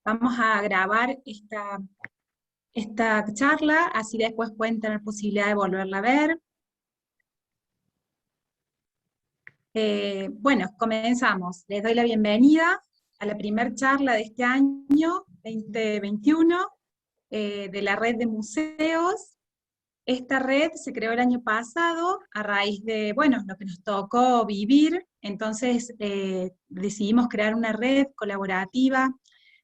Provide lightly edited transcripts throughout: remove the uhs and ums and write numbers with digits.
Vamos a grabar esta charla, así después pueden tener posibilidad de volverla a ver. Bueno, comenzamos. Les doy la bienvenida a la primera charla de este año 2021 de la red de museos. Esta red se creó el año pasado a raíz de, bueno, lo que nos tocó vivir. Entonces decidimos crear una red colaborativa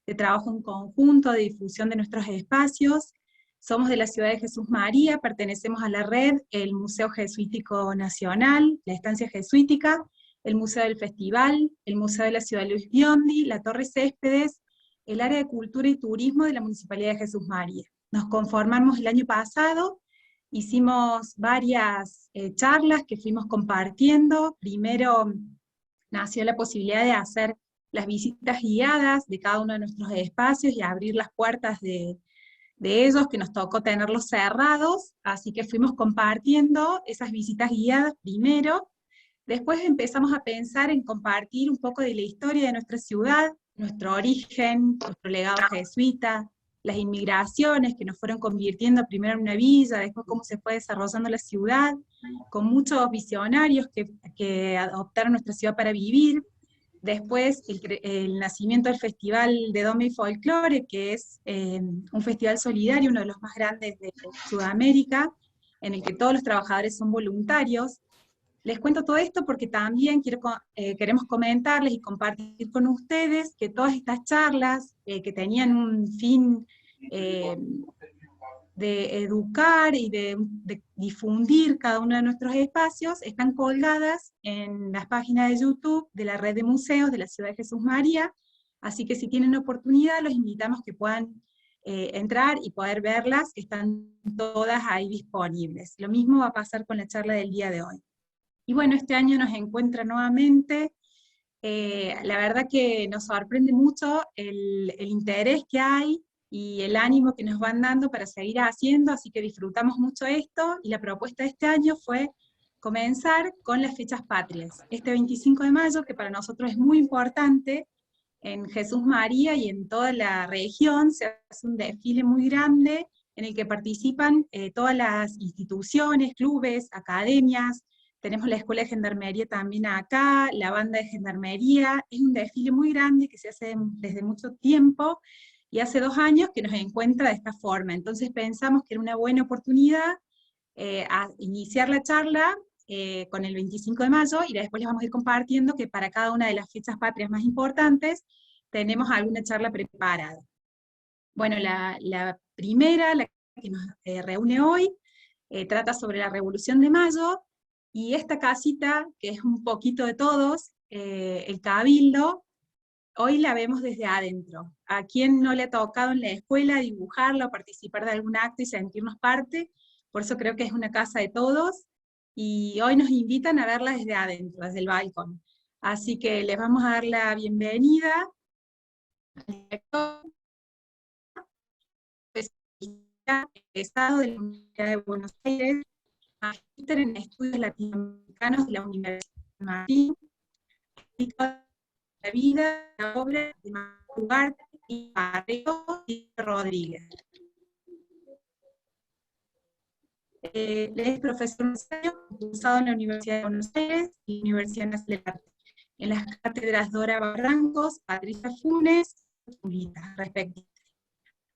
de trabajo en conjunto, de difusión de nuestros espacios. Somos de la ciudad de Jesús María, pertenecemos a la red, el Museo Jesuítico Nacional, la Estancia Jesuítica, el Museo del Festival, el Museo de la Ciudad de Luis Biondi, la Torre Céspedes, el área de Cultura y Turismo de la Municipalidad de Jesús María. Nos conformamos el año pasado, hicimos varias charlas que fuimos compartiendo. Primero nació la posibilidad de hacer las visitas guiadas de cada uno de nuestros espacios y abrir las puertas de ellos, que nos tocó tenerlos cerrados, así que fuimos compartiendo esas visitas guiadas primero. Después empezamos a pensar en compartir un poco de la historia de nuestra ciudad, nuestro origen, nuestro legado jesuita, las inmigraciones que nos fueron convirtiendo primero en una villa, después cómo se fue desarrollando la ciudad, con muchos visionarios que adoptaron nuestra ciudad para vivir. Después el nacimiento del Festival de Doma y Folclore, que es un festival solidario, uno de los más grandes de Sudamérica, en el que todos los trabajadores son voluntarios. Les cuento todo esto porque también queremos comentarles y compartir con ustedes que todas estas charlas que tenían un fin de educar y de difundir cada uno de nuestros espacios, están colgadas en las páginas de YouTube de la red de museos de la Ciudad de Jesús María, así que si tienen oportunidad los invitamos que puedan entrar y poder verlas, que están todas ahí disponibles. Lo mismo va a pasar con la charla del día de hoy. Y bueno, este año nos encuentra nuevamente. La verdad que nos sorprende mucho el interés que hay y el ánimo que nos van dando para seguir haciendo, así que disfrutamos mucho esto, y la propuesta de este año fue comenzar con las fechas patrias. Este 25 de mayo, que para nosotros es muy importante, en Jesús María y en toda la región se hace un desfile muy grande en el que participan todas las instituciones, clubes, academias. Tenemos la Escuela de Gendarmería también acá, la banda de Gendarmería. Es un desfile muy grande que se hace desde mucho tiempo, y hace 2 años que nos encuentra de esta forma. Entonces pensamos que era una buena oportunidad a iniciar la charla con el 25 de mayo, y después les vamos a ir compartiendo que para cada una de las fechas patrias más importantes tenemos alguna charla preparada. Bueno, la primera, la que nos reúne hoy, trata sobre la Revolución de Mayo, y esta casita, que es un poquito de todos, el Cabildo, hoy la vemos desde adentro. ¿A quién no le ha tocado en la escuela dibujarla o participar de algún acto y sentirnos parte? Por eso creo que es una casa de todos, y hoy nos invitan a verla desde adentro, desde el balcón. Así que les vamos a dar la bienvenida al director, egresado de la Universidad de Buenos Aires, magíster en estudios latinoamericanos de la Universidad de Madrid, la vida, la obra de Ugarte y Barrio y Rodríguez. Es profesor cursado en la Universidad de Buenos Aires y la Universidad Nacional de Arte, en las cátedras Dora Barrancos, Patricia Funes y Julita, respectivamente.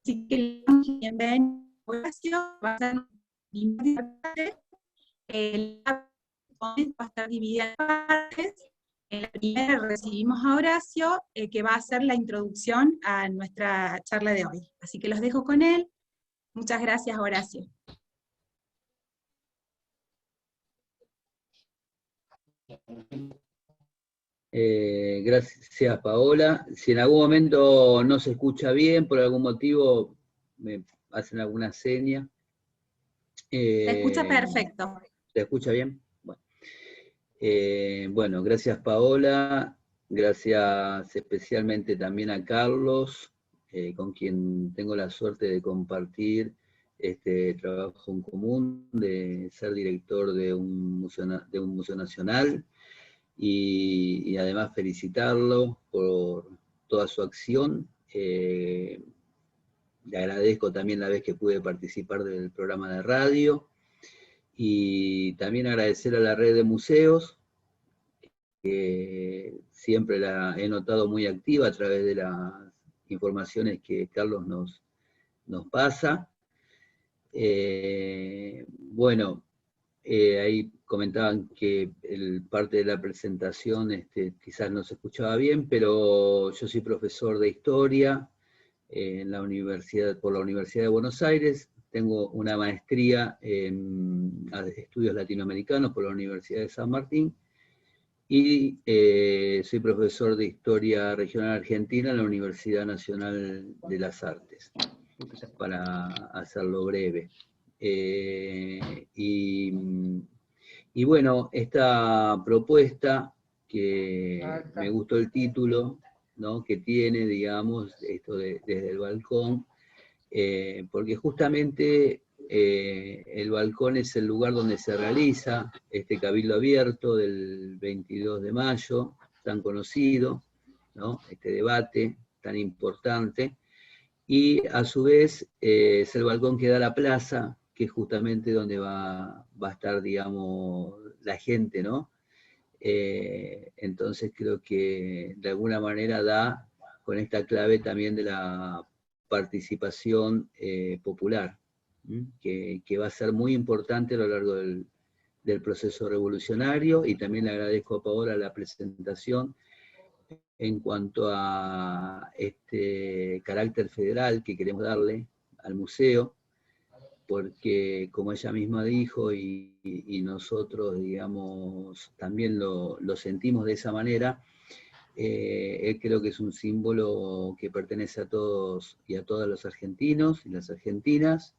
Así que bienvenido, Horacio. Va a ser va a estar dividida en partes. En la primera recibimos a Horacio, que va a hacer la introducción a nuestra charla de hoy. Así que los dejo con él. Muchas gracias, Horacio. Gracias, Paola. Si en algún momento no se escucha bien, por algún motivo me hacen alguna seña. Se escucha perfecto. ¿Se escucha bien? Bueno, gracias, Paola. Gracias especialmente también a Carlos, con quien tengo la suerte de compartir este trabajo en común, de ser director de un museo nacional, y además felicitarlo por toda su acción Le agradezco también la vez que pude participar del programa de radio, y también agradecer a la red de museos, que siempre la he notado muy activa a través de las informaciones que Carlos nos pasa. Bueno, ahí comentaban que parte de la presentación quizás no se escuchaba bien, pero yo soy profesor de historia por la Universidad de Buenos Aires. Tengo una maestría en estudios latinoamericanos por la Universidad de San Martín, y soy profesor de historia regional argentina en la Universidad Nacional de las Artes, para hacerlo breve. Y bueno, esta propuesta, que me gustó el título, ¿no?, que tiene, digamos, esto desde el balcón, porque justamente el balcón es el lugar donde se realiza este cabildo abierto del 22 de mayo, tan conocido, ¿no?, este debate tan importante, y a su vez es el balcón que da a la plaza, que es justamente donde va a estar, digamos, la gente, ¿no? Entonces creo que de alguna manera da con esta clave también de la participación popular, que va a ser muy importante a lo largo del proceso revolucionario. Y también le agradezco a Paola la presentación en cuanto a este carácter federal que queremos darle al museo, porque como ella misma dijo, y nosotros, digamos, también lo sentimos de esa manera, creo que es un símbolo que pertenece a todos y a todas los argentinos y las argentinas,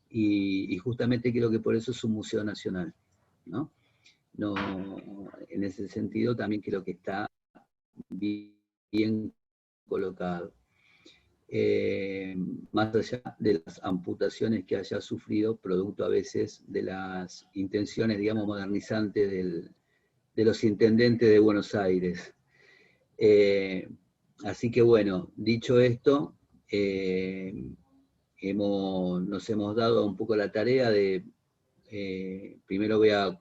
y justamente creo que por eso es un museo nacional, ¿no? En ese sentido también creo que está bien colocado. Más allá de las amputaciones que haya sufrido, producto a veces de las intenciones, digamos, modernizantes de los intendentes de Buenos Aires. Así que bueno, dicho esto, nos hemos dado un poco la tarea de, primero voy a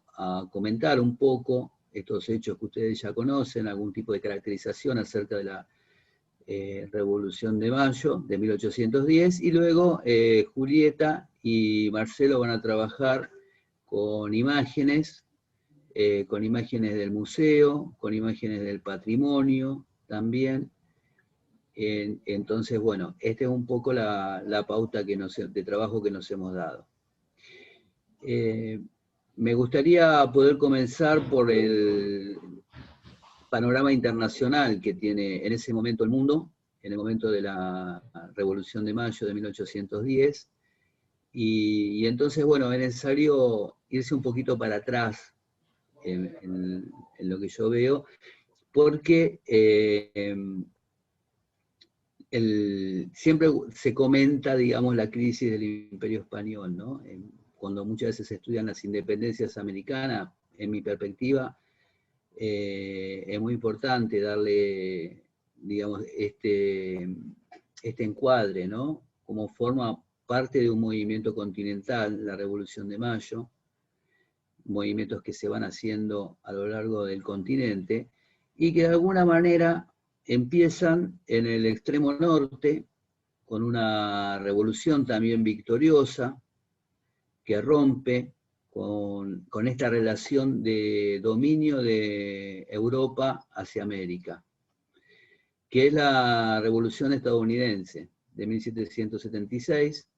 comentar un poco estos hechos que ustedes ya conocen, algún tipo de caracterización acerca de la Revolución de Mayo de 1810, y luego Julieta y Marcelo van a trabajar con imágenes del museo, con imágenes del patrimonio también. Entonces, bueno, esta es un poco la pauta de trabajo que nos hemos dado. Me gustaría poder comenzar por el panorama internacional que tiene en ese momento el mundo, en el momento de la Revolución de Mayo de 1810, y entonces, bueno, es necesario irse un poquito para atrás en lo que yo veo, porque siempre se comenta, digamos, la crisis del Imperio Español, ¿no? Cuando muchas veces se estudian las independencias americanas, en mi perspectiva, es muy importante darle, digamos, este encuadre, ¿no? Como forma parte de un movimiento continental, la Revolución de Mayo, movimientos que se van haciendo a lo largo del continente, y que de alguna manera empiezan en el extremo norte, con una revolución también victoriosa, que rompe con esta relación de dominio de Europa hacia América, que es la Revolución Estadounidense de 1776,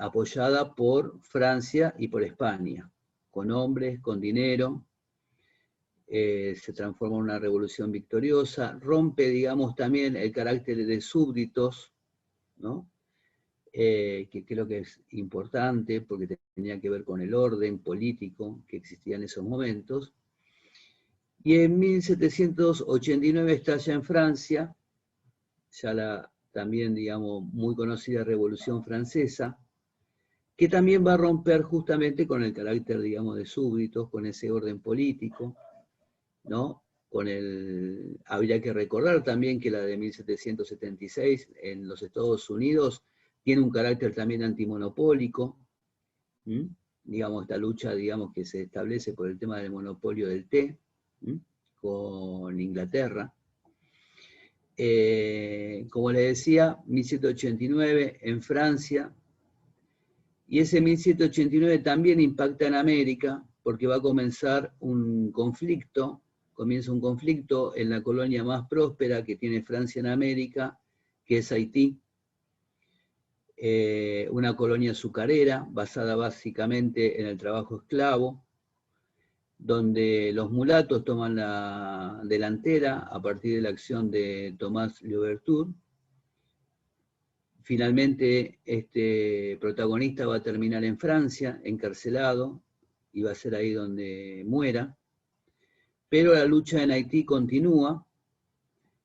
apoyada por Francia y por España, con hombres, con dinero. Se transforma en una revolución victoriosa, rompe, digamos, también el carácter de súbditos, ¿no? Que creo que es importante porque tenía que ver con el orden político que existía en esos momentos. Y en 1789 estalla en Francia, ya también, digamos, muy conocida Revolución Francesa, que también va a romper justamente con el carácter, digamos, de súbditos, con ese orden político, ¿no? habría que recordar también que la de 1776 en los Estados Unidos tiene un carácter también antimonopólico, digamos, esta lucha, digamos, que se establece por el tema del monopolio del té, con Inglaterra. Como les decía, 1789 en Francia, y ese 1789 también impacta en América, porque va a comenzar un conflicto, comienza un conflicto en la colonia más próspera que tiene Francia en América, que es Haití, una colonia azucarera, basada básicamente en el trabajo esclavo, donde los mulatos toman la delantera a partir de la acción de Tomás Louverture. Finalmente, este protagonista va a terminar en Francia, encarcelado, y va a ser ahí donde muera. Pero la lucha en Haití continúa,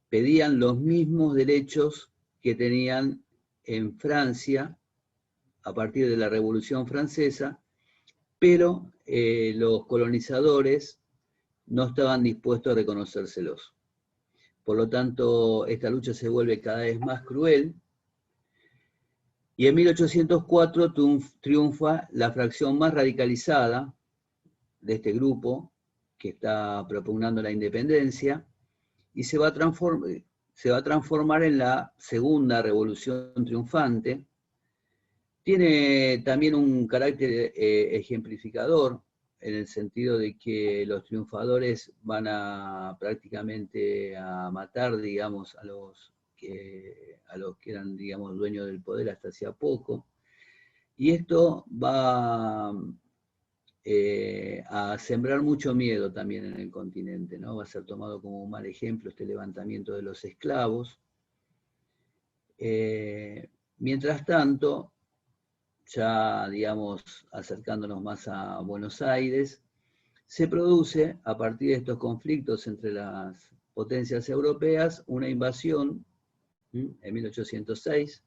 pedían los mismos derechos que tenían en Francia a partir de la Revolución Francesa, pero los colonizadores no estaban dispuestos a reconocérselos. Por lo tanto, esta lucha se vuelve cada vez más cruel, y en 1804 triunfa la fracción más radicalizada de este grupo, que está propugnando la independencia, y se va a transformar en la segunda revolución triunfante. Tiene también un carácter ejemplificador, en el sentido de que los triunfadores van a prácticamente a matar, digamos, a los que eran, digamos, dueños del poder hasta hacía poco. Y esto va a sembrar mucho miedo también en el continente, ¿no? Va a ser tomado como un mal ejemplo este levantamiento de los esclavos. Mientras tanto, ya, digamos, acercándonos más a Buenos Aires, se produce, a partir de estos conflictos entre las potencias europeas, una invasión en 1806,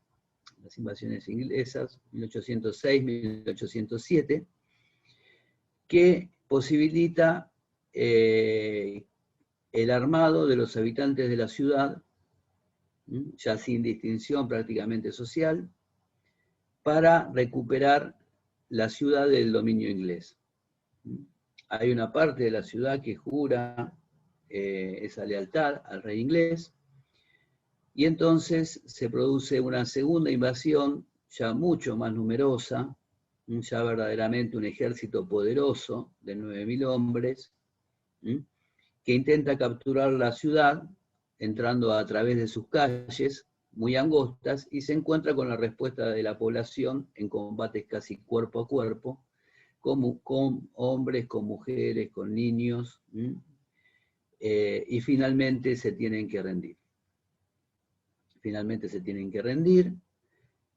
las invasiones inglesas, 1806, 1807, que posibilita el armado de los habitantes de la ciudad, ya sin distinción prácticamente social, para recuperar la ciudad del dominio inglés. Hay una parte de la ciudad que jura esa lealtad al rey inglés, y entonces se produce una segunda invasión, ya mucho más numerosa, ya verdaderamente un ejército poderoso de 9.000 hombres, que intenta capturar la ciudad, entrando a través de sus calles muy angostas, y se encuentra con la respuesta de la población en combates casi cuerpo a cuerpo, con hombres, con mujeres, con niños, y finalmente se tienen que rendir.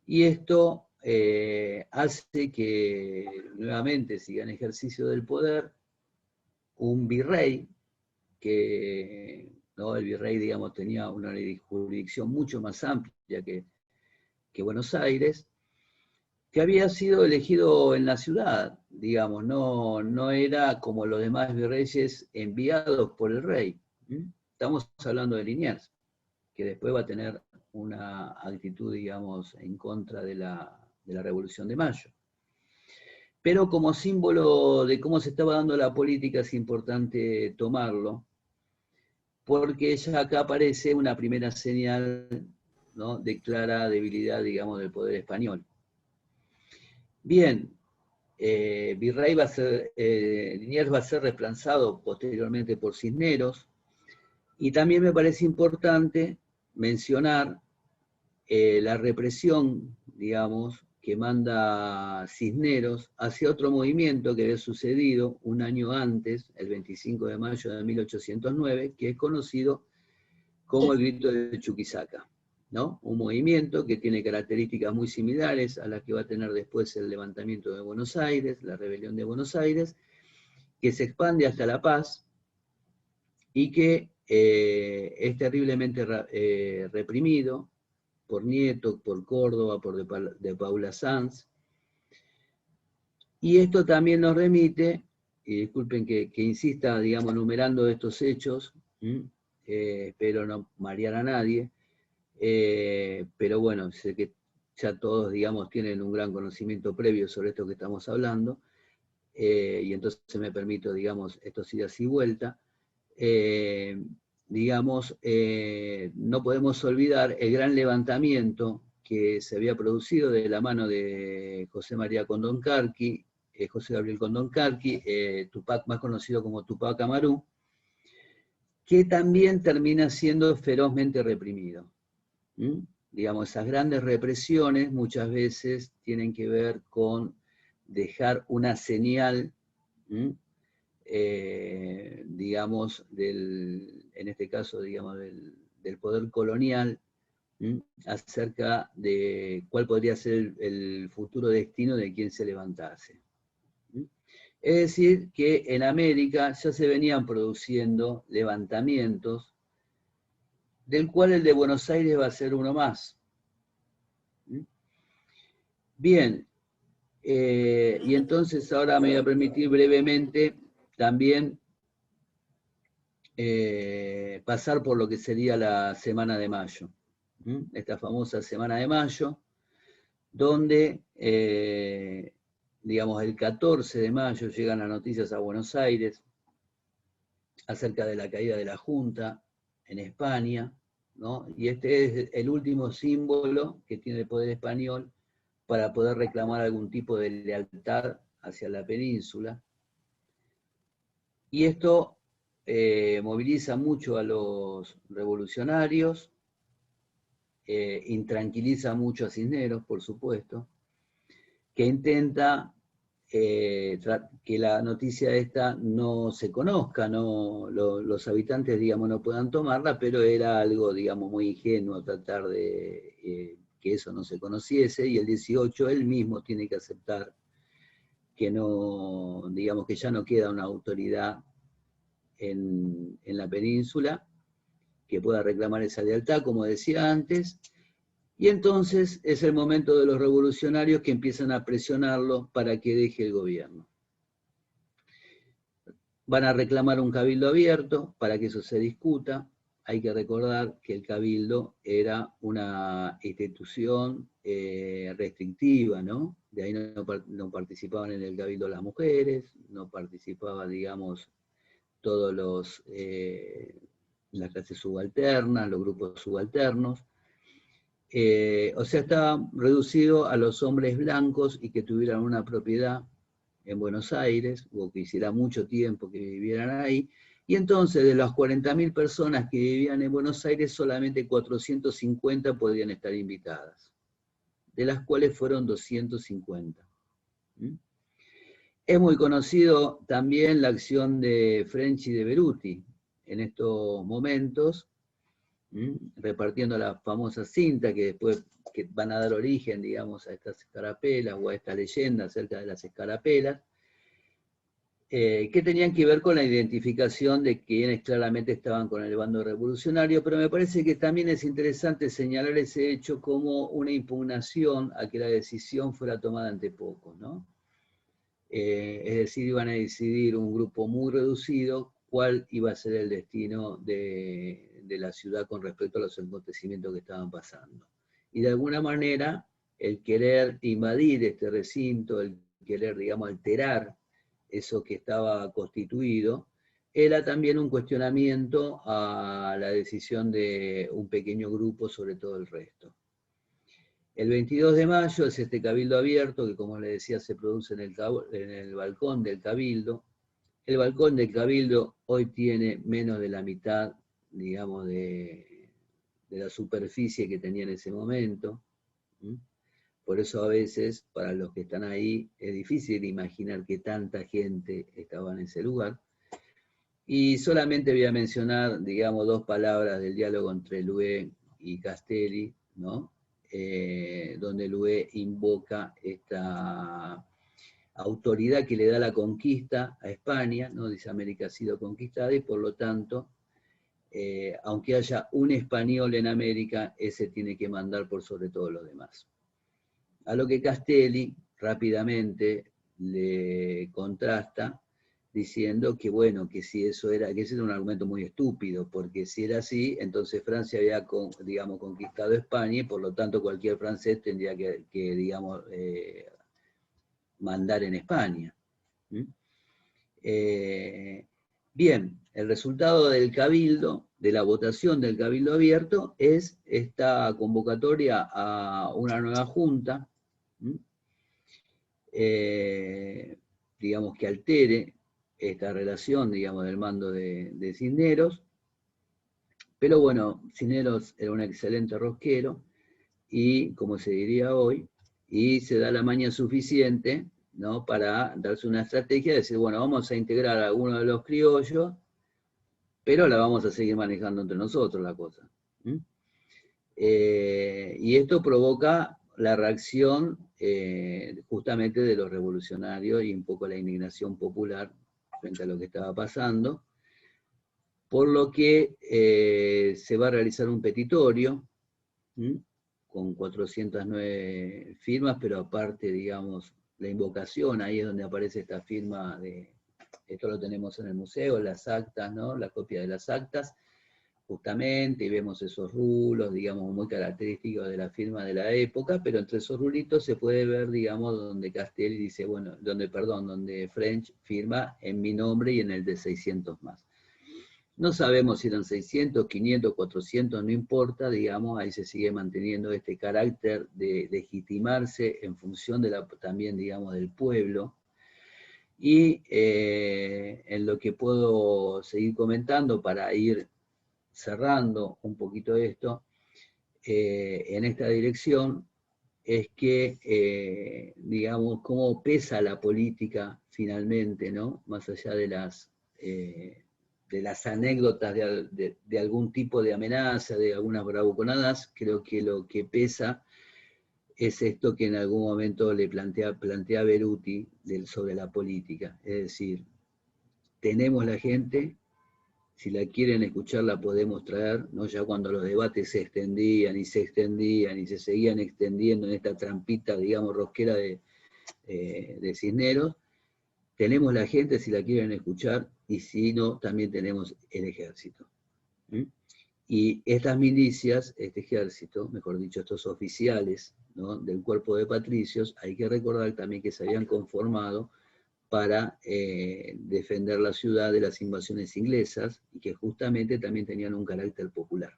Y esto hace que nuevamente siga en ejercicio del poder un virrey, que el virrey, digamos, tenía una jurisdicción mucho más amplia que Buenos Aires, que había sido elegido en la ciudad, digamos, no era como los demás virreyes enviados por el rey. Estamos hablando de Liniers, que después va a tener una actitud, digamos, en contra de la Revolución de Mayo. Pero como símbolo de cómo se estaba dando la política es importante tomarlo, porque ya acá aparece una primera señal, ¿no?, de clara debilidad, digamos, del poder español. Bien, Liniers va a ser reemplazado posteriormente por Cisneros, y también me parece importante mencionar la represión, digamos, que manda Cisneros hacia otro movimiento que había sucedido un año antes, el 25 de mayo de 1809, que es conocido como el Grito de Chuquisaca, ¿no? Un movimiento que tiene características muy similares a las que va a tener después el levantamiento de Buenos Aires, la rebelión de Buenos Aires, que se expande hasta La Paz y que es terriblemente reprimido por Nieto, por Córdoba, por de Paula Sanz. Y esto también nos remite, y disculpen que insista, digamos, enumerando estos hechos, Espero no marear a nadie, pero bueno, sé que ya todos, digamos, tienen un gran conocimiento previo sobre esto que estamos hablando, y entonces me permito, digamos, estos idas y vueltas. Digamos, no podemos olvidar el gran levantamiento que se había producido de la mano de José María Condoncarqui, José Gabriel Condoncarqui, Tupac, más conocido como Tupac Amaru, que también termina siendo ferozmente reprimido. Digamos, esas grandes represiones muchas veces tienen que ver con dejar una señal, digamos, en este caso, digamos, del poder colonial, acerca de cuál podría ser el futuro destino de quien se levantase. Es decir, que en América ya se venían produciendo levantamientos, del cual el de Buenos Aires va a ser uno más. Bien, y entonces ahora me voy a permitir brevemente también pasar por lo que sería la Semana de Mayo, esta famosa Semana de Mayo, donde, digamos, el 14 de mayo llegan las noticias a Buenos Aires acerca de la caída de la Junta en España, ¿no? Y este es el último símbolo que tiene el poder español para poder reclamar algún tipo de lealtad hacia la península. Y esto moviliza mucho a los revolucionarios, intranquiliza mucho a Cisneros, por supuesto, que intenta que la noticia esta no se conozca, los habitantes, digamos, no puedan tomarla, pero era algo, digamos, muy ingenuo tratar de que eso no se conociese, y el 18 él mismo tiene que aceptar que no, digamos, que ya no queda una autoridad en la península que pueda reclamar esa lealtad, como decía antes. Y entonces es el momento de los revolucionarios que empiezan a presionarlo para que deje el gobierno. Van a reclamar un cabildo abierto para que eso se discuta. Hay que recordar que el cabildo era una institución restrictiva, ¿no? De ahí no participaban en el cabildo las mujeres, no participaban, digamos, todos las clases subalternas, los grupos subalternos. O sea, estaba reducido a los hombres blancos y que tuvieran una propiedad en Buenos Aires, o que hiciera mucho tiempo que vivieran ahí, y entonces de las 40.000 personas que vivían en Buenos Aires, solamente 450 podían estar invitadas, de las cuales fueron 250. Es muy conocido también la acción de French y de Beruti en estos momentos, repartiendo la famosa cinta que después que van a dar origen, digamos, a estas escarapelas o a esta leyenda acerca de las escarapelas, que tenían que ver con la identificación de quienes claramente estaban con el bando revolucionario, pero me parece que también es interesante señalar ese hecho como una impugnación a que la decisión fuera tomada ante pocos, ¿no? Es decir, iban a decidir un grupo muy reducido cuál iba a ser el destino de la ciudad con respecto a los acontecimientos que estaban pasando. Y de alguna manera, el querer invadir este recinto, el querer, digamos, alterar eso que estaba constituido, era también un cuestionamiento a la decisión de un pequeño grupo sobre todo el resto. El 22 de mayo es este cabildo abierto que, como les decía, se produce en el balcón del cabildo. El balcón del cabildo hoy tiene menos de la mitad, digamos, de la superficie que tenía en ese momento. Por eso a veces, para los que están ahí, es difícil imaginar que tanta gente estaba en ese lugar. Y solamente voy a mencionar, digamos, dos palabras del diálogo entre Loué y Castelli, ¿no? Donde Loué invoca esta autoridad que le da la conquista a España, ¿no? Dice América ha sido conquistada y por lo tanto, aunque haya un español en América, ese tiene que mandar por sobre todo los demás. A lo que Castelli rápidamente le contrasta diciendo que bueno, que si eso era, que ese era un argumento muy estúpido, porque si era así, entonces Francia había, digamos, conquistado España, y por lo tanto cualquier francés tendría que digamos, mandar en España. Bien, el resultado del cabildo, de la votación del cabildo abierto, es esta convocatoria a una nueva junta, digamos, que altere esta relación, digamos, del mando de Cisneros. Pero bueno, Cisneros era un excelente rosquero, y como se diría hoy, y se da la maña suficiente, ¿no?, para darse una estrategia de decir, bueno, vamos a integrar a algunos de los criollos, pero la vamos a seguir manejando entre nosotros la cosa. Y esto provoca la reacción justamente de los revolucionarios y un poco la indignación popular frente a lo que estaba pasando, por lo que se va a realizar un petitorio con 409 firmas, pero aparte, digamos, la invocación, ahí es donde aparece esta firma esto lo tenemos en el museo, las actas, ¿no?, la copia de las actas, justamente, y vemos esos rulos, digamos, muy característicos de la firma de la época, pero entre esos rulitos se puede ver, digamos, donde Castelli dice, bueno, donde French firma en mi nombre y en el de 600 más. No sabemos si eran 600, 500, 400, no importa, digamos, ahí se sigue manteniendo este carácter de legitimarse en función de también, digamos, del pueblo. Y en lo que puedo seguir comentando para ir cerrando un poquito esto, en esta dirección, es que, digamos, cómo pesa la política finalmente, ¿no?, más allá de las anécdotas de algún tipo de amenaza, de algunas bravuconadas. Creo que lo que pesa es esto que en algún momento le plantea Beruti sobre la política. Es decir, tenemos la gente, si la quieren escuchar la podemos traer, ¿no? Ya cuando los debates se extendían y se seguían extendiendo en esta trampita, digamos, rosquera de Cisneros, tenemos la gente si la quieren escuchar, y si no, también tenemos el ejército. Y estas milicias, este ejército, mejor dicho, estos oficiales, ¿no?, del cuerpo de patricios, hay que recordar también que se habían conformado para defender la ciudad de las invasiones inglesas, y que justamente también tenían un carácter popular.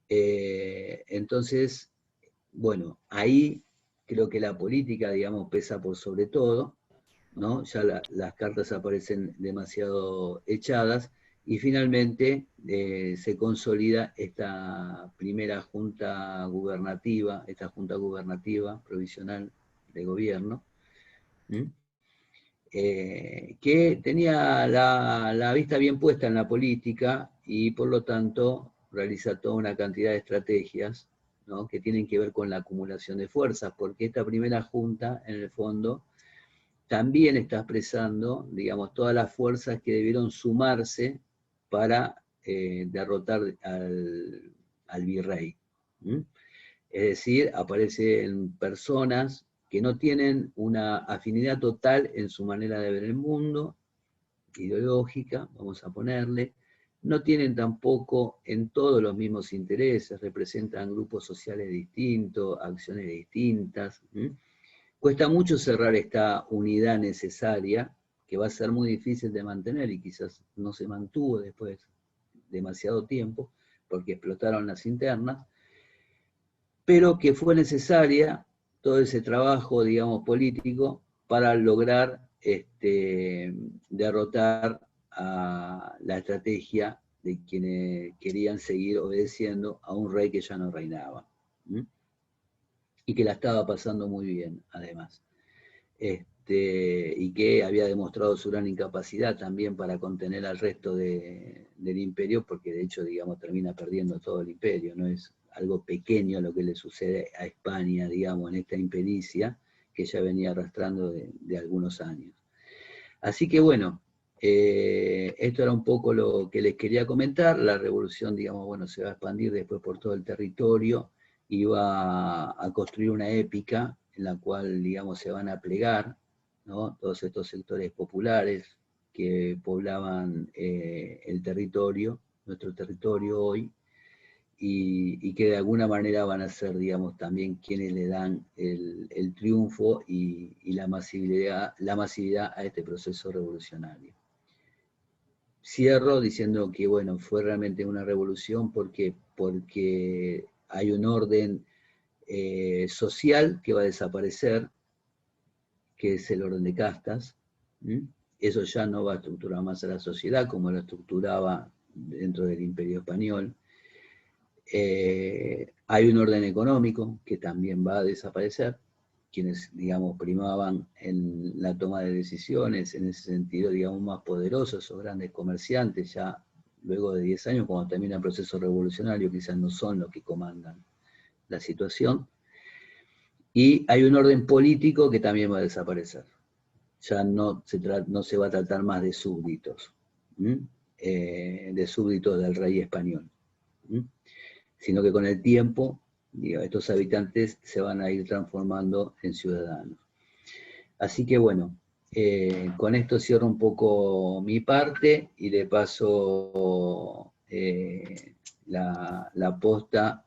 Entonces, bueno, ahí creo que la política, digamos, pesa por sobre todo, ¿no? Ya las cartas aparecen demasiado echadas, y finalmente se consolida esta primera junta gubernativa, provisional de gobierno, que tenía la vista bien puesta en la política, y por lo tanto realiza toda una cantidad de estrategias, ¿no?, que tienen que ver con la acumulación de fuerzas, porque esta primera junta, en el fondo, también está expresando, digamos, todas las fuerzas que debieron sumarse para derrotar al virrey. Es decir, aparecen personas que no tienen una afinidad total en su manera de ver el mundo, ideológica, vamos a ponerle, no tienen tampoco en todos los mismos intereses, representan grupos sociales distintos, acciones distintas. Cuesta mucho cerrar esta unidad necesaria, que va a ser muy difícil de mantener, y quizás no se mantuvo después demasiado tiempo, porque explotaron las internas, pero que fue necesaria todo ese trabajo, digamos, político, para lograr derrotar a la estrategia de quienes querían seguir obedeciendo a un rey que ya no reinaba, y que la estaba pasando muy bien, además. Y que había demostrado su gran incapacidad también para contener al resto del imperio, porque de hecho, digamos, termina perdiendo todo el imperio. No es algo pequeño lo que le sucede a España, digamos, en esta impericia que ya venía arrastrando de algunos años. Así que bueno, esto era un poco lo que les quería comentar. La revolución, digamos, bueno, se va a expandir después por todo el territorio, y va a construir una épica en la cual, digamos, se van a plegar ¿no? Todos estos sectores populares que poblaban el territorio, nuestro territorio hoy, y que de alguna manera van a ser, digamos, también quienes le dan el triunfo y la masividad a este proceso revolucionario. Cierro diciendo que, bueno, fue realmente una revolución porque hay un orden social que va a desaparecer, que es el orden de castas. Eso ya no va a estructurar más a la sociedad como lo estructuraba dentro del Imperio Español. Hay un orden económico que también va a desaparecer. Quienes, digamos, primaban en la toma de decisiones, en ese sentido, digamos, más poderosos, esos grandes comerciantes, ya luego de 10 años, cuando termina el proceso revolucionario, quizás no son los que comandan la situación. Y hay un orden político que también va a desaparecer. Ya no se va a tratar más de súbditos, de súbditos del rey español, sino que con el tiempo, estos habitantes se van a ir transformando en ciudadanos. Así que bueno, con esto cierro un poco mi parte y le paso la posta.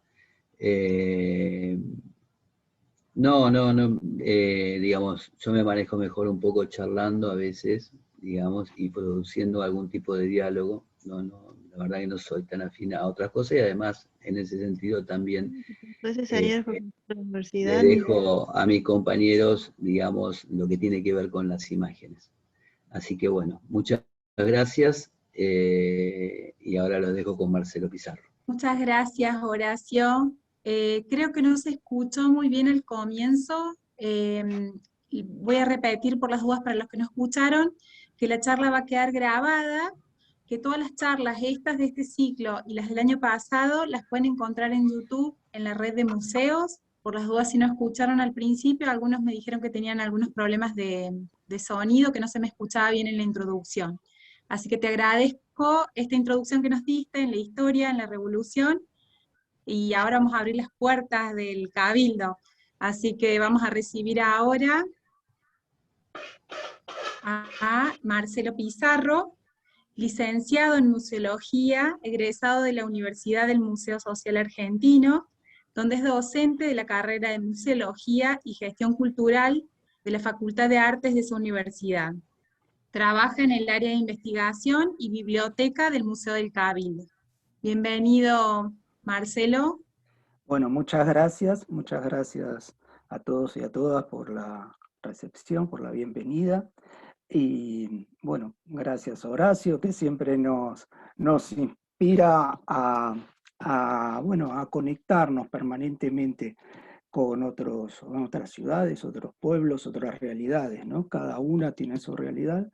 Digamos, yo me manejo mejor un poco charlando a veces, digamos, y produciendo algún tipo de diálogo. La verdad que no soy tan afín a otras cosas y además, en ese sentido también Entonces ayer por la le universidad. dejo a mis compañeros, digamos, lo que tiene que ver con las imágenes. Así que bueno, muchas gracias y ahora los dejo con Marcelo Pizarro. Muchas gracias, Horacio. Creo que no se escuchó muy bien el comienzo. Y voy a repetir por las dudas para los que no escucharon, que la charla va a quedar grabada, que todas las charlas estas de este ciclo y las del año pasado las pueden encontrar en YouTube, en la red de museos. Por las dudas, si no escucharon al principio, algunos me dijeron que tenían algunos problemas de sonido, que no se me escuchaba bien en la introducción. Así que te agradezco esta introducción que nos diste en la historia, en la revolución, y ahora vamos a abrir las puertas del Cabildo. Así que vamos a recibir ahora a Marcelo Pizarro, licenciado en Museología, egresado de la Universidad del Museo Social Argentino, donde es docente de la carrera de Museología y Gestión Cultural de la Facultad de Artes de su universidad. Trabaja en el área de investigación y biblioteca del Museo del Cabildo. Bienvenido, Marcelo. Bueno, muchas gracias a todos y a todas por la recepción, por la bienvenida. Y bueno, gracias Horacio, que siempre nos inspira a conectarnos permanentemente con otras ciudades, otros pueblos, otras realidades, ¿no? Cada una tiene su realidad.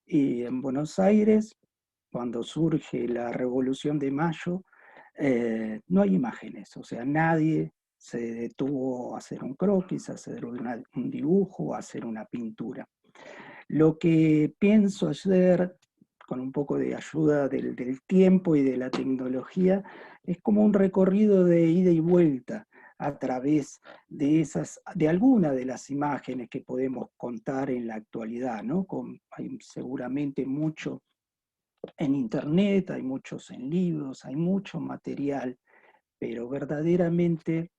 Y en Buenos Aires, cuando surge la Revolución de Mayo, no hay imágenes, o sea, nadie se detuvo a hacer un croquis, a hacer un dibujo, a hacer una pintura. Lo que pienso hacer, con un poco de ayuda del tiempo y de la tecnología, es como un recorrido de ida y vuelta a través de alguna de las imágenes que podemos contar en la actualidad, ¿no? Hay seguramente mucho en internet, hay muchos en libros, hay mucho material, pero verdaderamente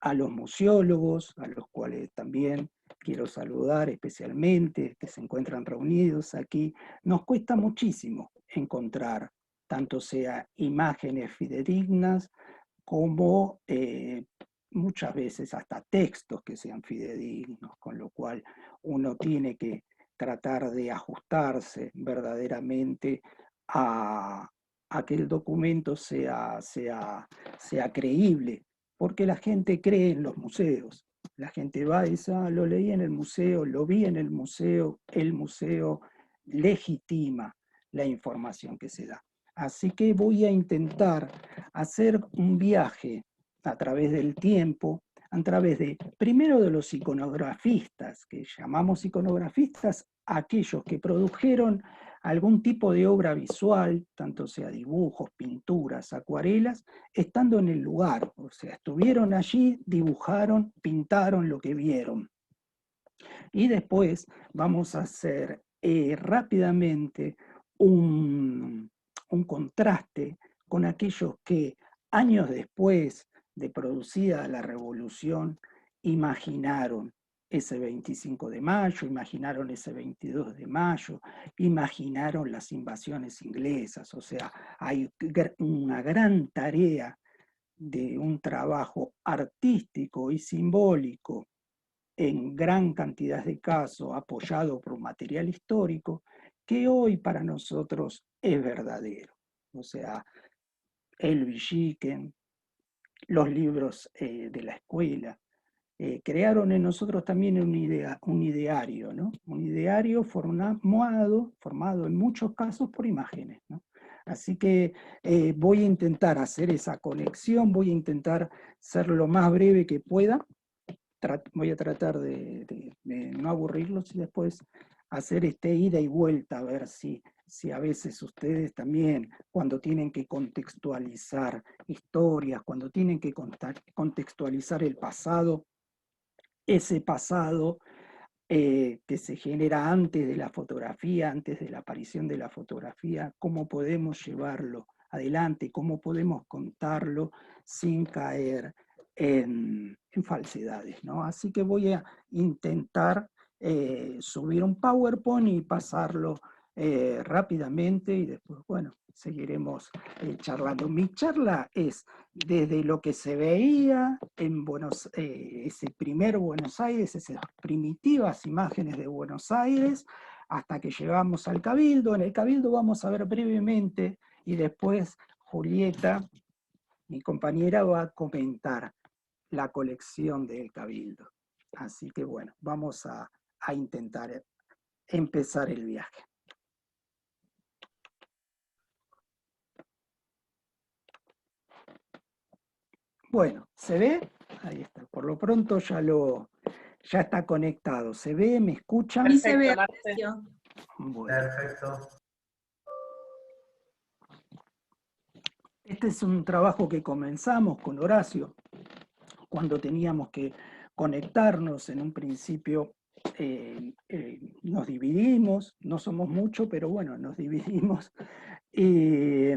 a los museólogos, a los cuales también quiero saludar especialmente, que se encuentran reunidos aquí, nos cuesta muchísimo encontrar, tanto sea imágenes fidedignas, como muchas veces hasta textos que sean fidedignos, con lo cual uno tiene que tratar de ajustarse verdaderamente a que el documento sea creíble, porque la gente cree en los museos. La gente va y dice, lo leí en el museo, lo vi en el museo legitima la información que se da. Así que voy a intentar hacer un viaje a través del tiempo, a través primero de los iconografistas, que llamamos iconografistas aquellos que produjeron algún tipo de obra visual, tanto sea dibujos, pinturas, acuarelas, estando en el lugar, o sea, estuvieron allí, dibujaron, pintaron lo que vieron. Y después vamos a hacer rápidamente un contraste con aquellos que años después de producida la revolución imaginaron ese 25 de mayo, imaginaron ese 22 de mayo, imaginaron las invasiones inglesas. O sea, hay una gran tarea de un trabajo artístico y simbólico en gran cantidad de casos, apoyado por material histórico, que hoy para nosotros es verdadero. O sea, el Villiquen, los libros de la escuela, crearon en nosotros también un ideario, ¿no? Un ideario formado en muchos casos por imágenes, ¿no? Así que voy a intentar hacer esa conexión, voy a intentar ser lo más breve que pueda. Voy a tratar de no aburrirlos y después hacer ida y vuelta, a ver si a veces ustedes también, cuando tienen que contextualizar historias, cuando tienen que contextualizar el pasado, ese pasado que se genera antes de la fotografía, antes de la aparición de la fotografía, cómo podemos llevarlo adelante, cómo podemos contarlo sin caer en falsedades, ¿no? Así que voy a intentar subir un PowerPoint y pasarlo rápidamente y después, bueno, seguiremos charlando. Mi charla es desde lo que se veía en ese primer Buenos Aires, esas primitivas imágenes de Buenos Aires, hasta que llegamos al Cabildo. En el Cabildo vamos a ver brevemente y después Julieta, mi compañera, va a comentar la colección del Cabildo. Así que bueno, vamos a intentar empezar el viaje. Bueno, ¿se ve? Ahí está. Por lo pronto ya está conectado. ¿Se ve? ¿Me escuchan? Sí se ve, Horacio. Bueno. Perfecto. Este es un trabajo que comenzamos con Horacio cuando teníamos que conectarnos. En un principio nos dividimos, no somos muchos, pero bueno, nos dividimos. Y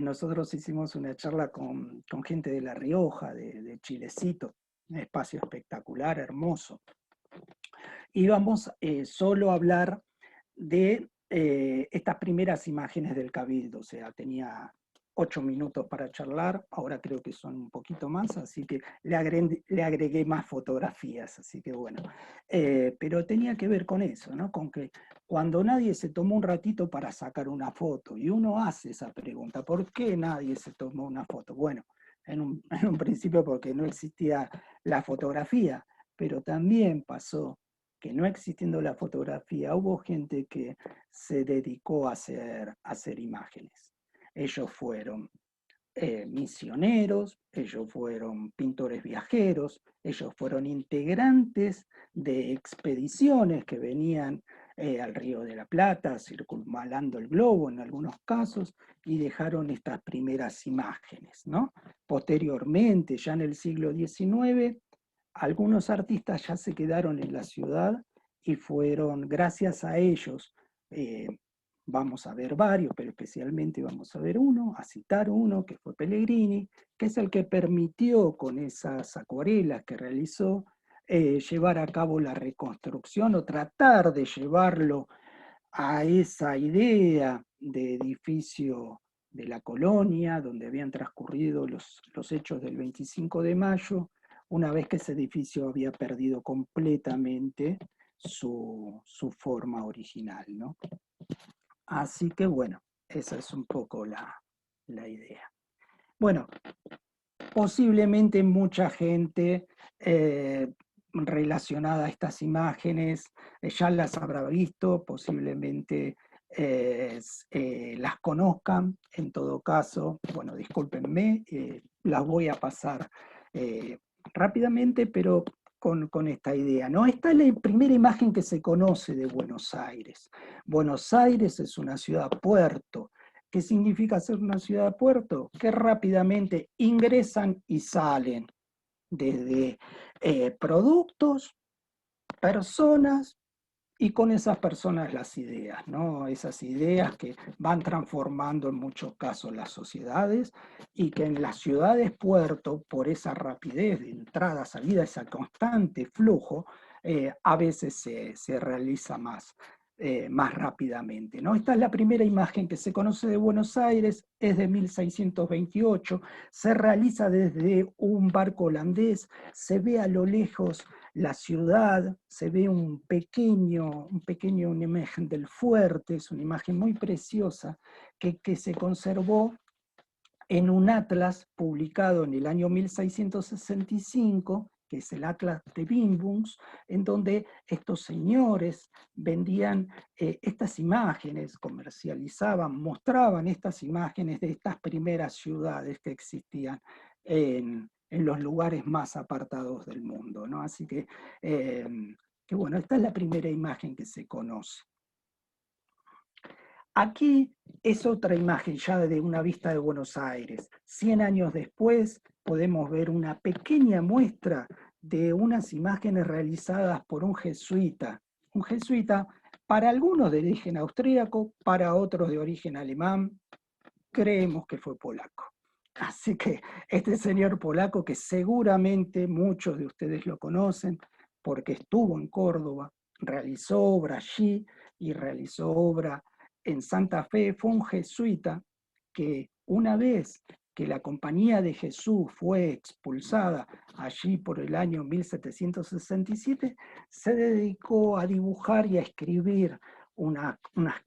nosotros hicimos una charla con gente de La Rioja, de Chilecito, un espacio espectacular, hermoso. Íbamos solo a hablar de estas primeras imágenes del Cabildo, o sea, tenía 8 minutos para charlar, ahora creo que son un poquito más, así que le agregué más fotografías, así que bueno. Pero tenía que ver con eso, ¿no? Con que cuando nadie se tomó un ratito para sacar una foto, y uno hace esa pregunta, ¿por qué nadie se tomó una foto? Bueno, en un principio porque no existía la fotografía, pero también pasó que no existiendo la fotografía, hubo gente que se dedicó a hacer imágenes. Ellos fueron misioneros, ellos fueron pintores viajeros, ellos fueron integrantes de expediciones que venían al Río de la Plata, circunvalando el globo en algunos casos, y dejaron estas primeras imágenes, ¿no? Posteriormente, ya en el siglo XIX, algunos artistas ya se quedaron en la ciudad y fueron, gracias a ellos, vamos a ver varios, pero especialmente vamos a ver uno, a citar uno, que fue Pellegrini, que es el que permitió con esas acuarelas que realizó llevar a cabo la reconstrucción o tratar de llevarlo a esa idea de edificio de la colonia, donde habían transcurrido los hechos del 25 de mayo, una vez que ese edificio había perdido completamente su forma original, ¿no? Así que bueno, esa es un poco la idea. Bueno, posiblemente mucha gente relacionada a estas imágenes ya las habrá visto, posiblemente las conozcan. En todo caso, bueno, discúlpenme, las voy a pasar rápidamente, pero con esta idea, ¿no? Esta es la primera imagen que se conoce de Buenos Aires. Buenos Aires es una ciudad-puerto. ¿Qué significa ser una ciudad-puerto? Que rápidamente ingresan y salen desde productos, personas y con esas personas las ideas, ¿no? Esas ideas que van transformando en muchos casos las sociedades y que en las ciudades puerto, por esa rapidez de entrada, salida, ese constante flujo, a veces se realiza más rápidamente, ¿no? Esta es la primera imagen que se conoce de Buenos Aires, es de 1628, se realiza desde un barco holandés, se ve a lo lejos la ciudad, se ve una imagen del fuerte, es una imagen muy preciosa que se conservó en un atlas publicado en el año 1665, que es el Atlas de Bimbungs, en donde estos señores vendían estas imágenes, comercializaban, mostraban estas imágenes de estas primeras ciudades que existían en los lugares más apartados del mundo, ¿no? Así que bueno, esta es la primera imagen que se conoce. Aquí es otra imagen ya de una vista de Buenos Aires. 100 años después podemos ver una pequeña muestra de unas imágenes realizadas por un jesuita. Un jesuita para algunos de origen austríaco, para otros de origen alemán, creemos que fue polaco. Así que este señor polaco, que seguramente muchos de ustedes lo conocen, porque estuvo en Córdoba, realizó obra allí y realizó obra en Santa Fe, fue un jesuita que una vez que la Compañía de Jesús fue expulsada allí por el año 1767, se dedicó a dibujar y a escribir unas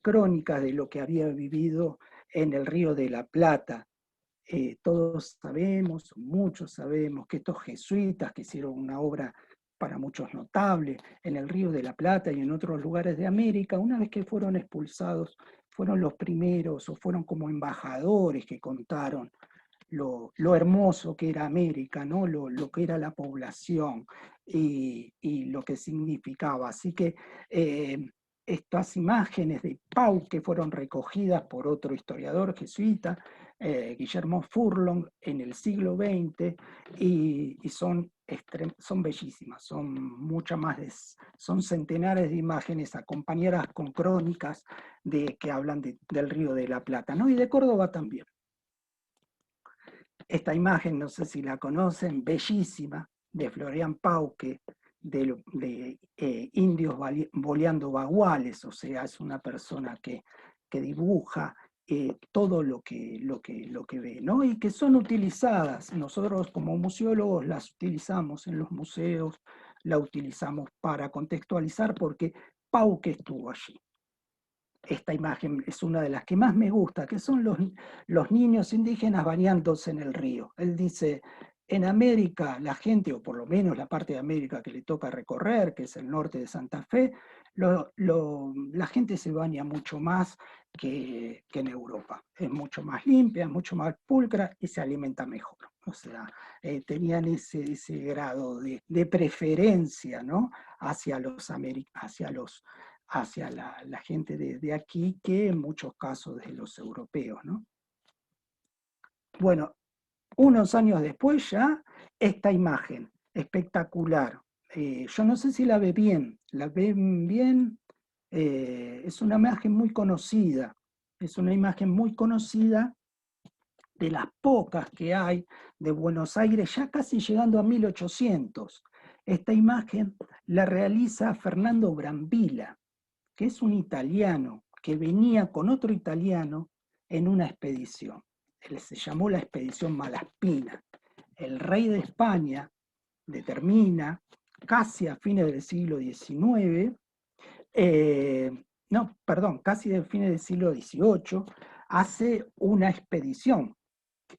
crónicas de lo que había vivido en el Río de la Plata. Todos sabemos, muchos sabemos, que estos jesuitas que hicieron una obra para muchos notable en el Río de la Plata y en otros lugares de América, una vez que fueron expulsados, fueron los primeros o fueron como embajadores que contaron lo hermoso que era América, ¿no? Lo que era la población y lo que significaba. Así que estas imágenes de Pau, que fueron recogidas por otro historiador jesuita, Guillermo Furlong, en el siglo XX, y son bellísimas, son centenares de imágenes acompañadas con crónicas que hablan del Río de la Plata, ¿no? Y de Córdoba también. Esta imagen, no sé si la conocen, bellísima, de Florian Pauque, de indios boleando baguales, o sea, es una persona que dibuja todo lo que ve, ¿no? Y que son utilizadas, nosotros como museólogos las utilizamos en los museos, la utilizamos para contextualizar porque Pauque estuvo allí. Esta imagen es una de las que más me gusta, que son los niños indígenas bañándose en el río. Él dice, en América la gente, o por lo menos la parte de América que le toca recorrer, que es el norte de Santa Fe, la gente se baña mucho más que en Europa. Es mucho más limpia, es mucho más pulcra y se alimenta mejor. O sea, tenían ese grado de preferencia, ¿no? hacia la gente de aquí que en muchos casos de los europeos, ¿no? Bueno, unos años después ya, esta imagen espectacular. Yo no sé si ¿la ven bien? Es una imagen muy conocida, es una imagen muy conocida de las pocas que hay de Buenos Aires, ya casi llegando a 1800. Esta imagen la realiza Fernando Brambilla, que es un italiano que venía con otro italiano en una expedición. Se llamó la expedición Malaspina. El rey de España determina, casi a fines del siglo XIX, casi a fines del siglo XVIII, hace una expedición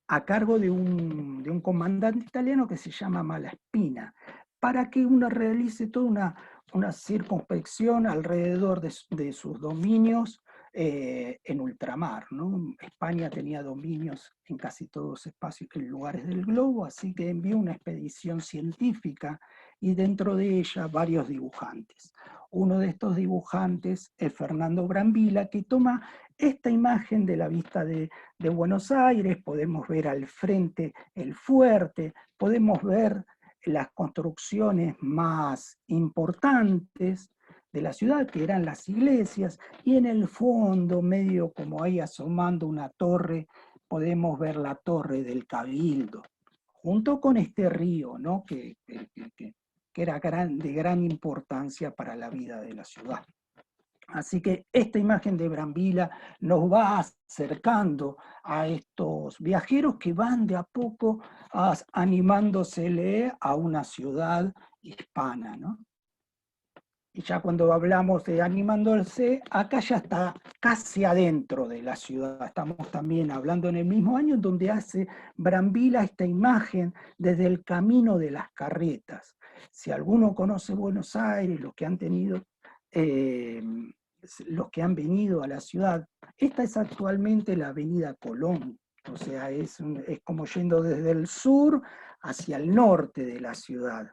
a cargo de un comandante italiano que se llama Malaspina, para que uno realice toda una circunspección alrededor de sus dominios en ultramar, ¿no? España tenía dominios en casi todos los espacios y lugares del globo, así que envió una expedición científica y dentro de ella varios dibujantes. Uno de estos dibujantes es Fernando Brambilla, que toma esta imagen de la vista de Buenos Aires. Podemos ver al frente el fuerte, podemos ver las construcciones más importantes de la ciudad, que eran las iglesias, y en el fondo, medio como ahí asomando una torre, podemos ver la torre del Cabildo, junto con este río, ¿no? que era de gran importancia para la vida de la ciudad. Así que esta imagen de Brambilla nos va acercando a estos viajeros que van de a poco animándosele a una ciudad hispana, ¿no? Y ya cuando hablamos de animándose, acá ya está casi adentro de la ciudad. Estamos también hablando en el mismo año en donde hace Brambilla esta imagen desde el camino de las carretas. Si alguno conoce Buenos Aires, los que han tenido... los que han venido a la ciudad, esta es actualmente la avenida Colón, o sea, es como yendo desde el sur hacia el norte de la ciudad.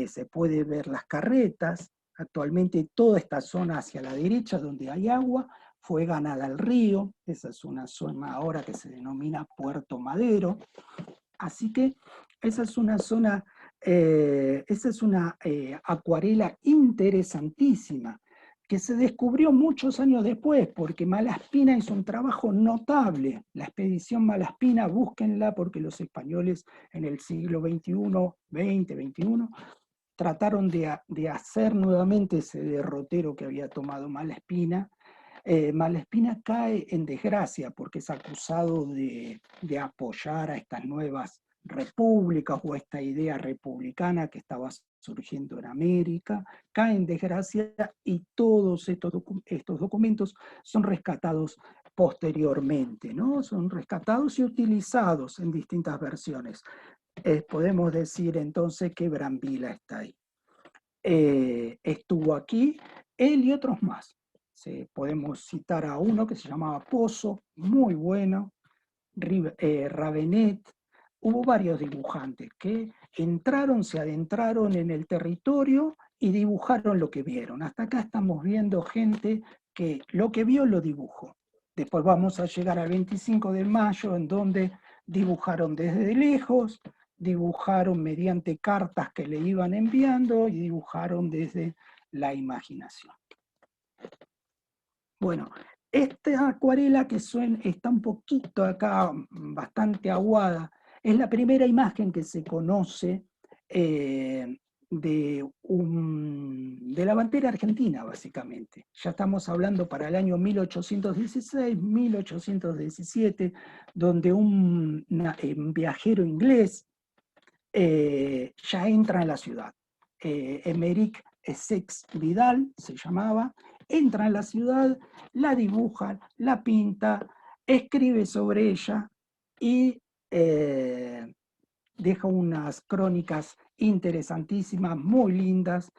Se puede ver las carretas, actualmente toda esta zona hacia la derecha donde hay agua fue ganada al río, esa es una zona ahora que se denomina Puerto Madero, así que esa es una zona, esa es una acuarela interesantísima, que se descubrió muchos años después, porque Malaspina hizo un trabajo notable. La expedición Malaspina, búsquenla, porque los españoles en el siglo XX, trataron de hacer nuevamente ese derrotero que había tomado Malaspina. Malaspina cae en desgracia porque es acusado de apoyar a estas nuevas repúblicas o esta idea republicana que estaba surgiendo en América, cae en desgracia y todos estos documentos son rescatados posteriormente, ¿no? Son rescatados y utilizados en distintas versiones. Podemos decir entonces que Brambilla está ahí. Estuvo aquí él y otros más. Podemos citar a uno que se llamaba Pozo, muy bueno, Ravenet. Hubo varios dibujantes que se adentraron en el territorio y dibujaron lo que vieron. Hasta acá estamos viendo gente que lo que vio lo dibujó. Después vamos a llegar al 25 de mayo, en donde dibujaron desde lejos, dibujaron mediante cartas que le iban enviando y dibujaron desde la imaginación. Bueno, esta acuarela que está un poquito acá, bastante aguada, es la primera imagen que se conoce de la bandera argentina, básicamente. Ya estamos hablando para el año 1816, 1817, donde un viajero inglés ya entra en la ciudad. Emeric Essex Vidal se llamaba, entra en la ciudad, la dibuja, la pinta, escribe sobre ella y deja unas crónicas interesantísimas, muy lindas,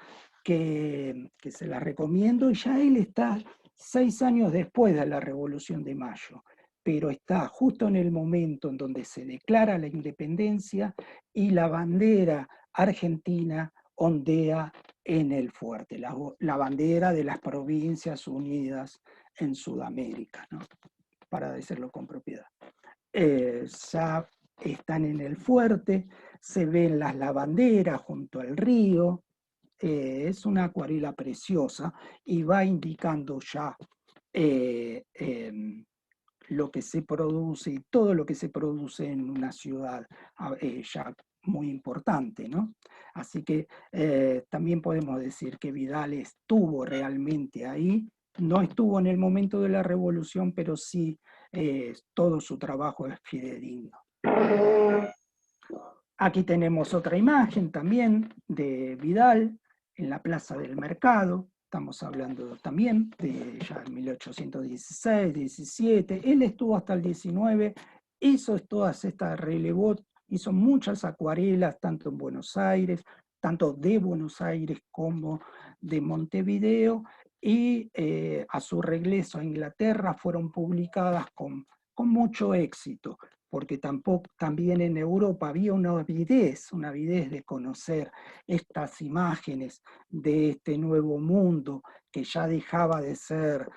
que se las recomiendo. Y ya él está 6 años después de la Revolución de Mayo, pero está justo en el momento en donde se declara la independencia y la bandera argentina ondea en el fuerte, la bandera de las Provincias Unidas en Sudamérica, ¿no? Para decirlo con propiedad. Ya están en el fuerte, se ven las lavanderas junto al río, es una acuarela preciosa y va indicando ya lo que se produce y todo lo que se produce en una ciudad ya muy importante, ¿no? Así que también podemos decir que Vidal estuvo realmente ahí, no estuvo en el momento de la revolución, pero sí todo su trabajo es fidedigno. Aquí tenemos otra imagen también de Vidal en la Plaza del Mercado. Estamos hablando también de ya 1816, 17. Él estuvo hasta el 19, hizo todas estas relevó, hizo muchas acuarelas, tanto en Buenos Aires, tanto de Buenos Aires como de Montevideo, y a su regreso a Inglaterra fueron publicadas con mucho éxito, porque también en Europa había una avidez de conocer estas imágenes de este nuevo mundo que ya dejaba de ser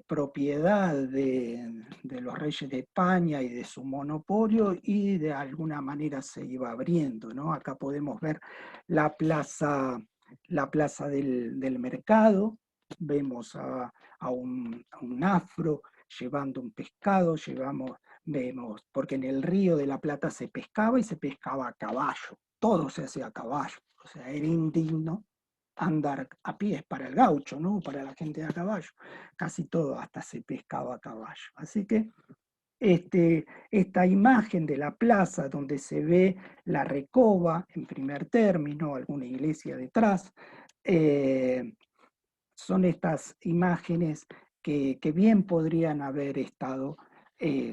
propiedad de los reyes de España y de su monopolio, y de alguna manera se iba abriendo, ¿no? Acá podemos ver la plaza del mercado, vemos a un afro llevando un pescado, vemos, porque en el Río de la Plata se pescaba y se pescaba a caballo, todo se hacía a caballo, o sea, era indigno andar a pies para el gaucho, ¿no? Para la gente de a caballo. Casi todo hasta se pescaba a caballo. Así que esta imagen de la plaza donde se ve la Recoba en primer término, alguna iglesia detrás, son estas imágenes que bien podrían haber estado,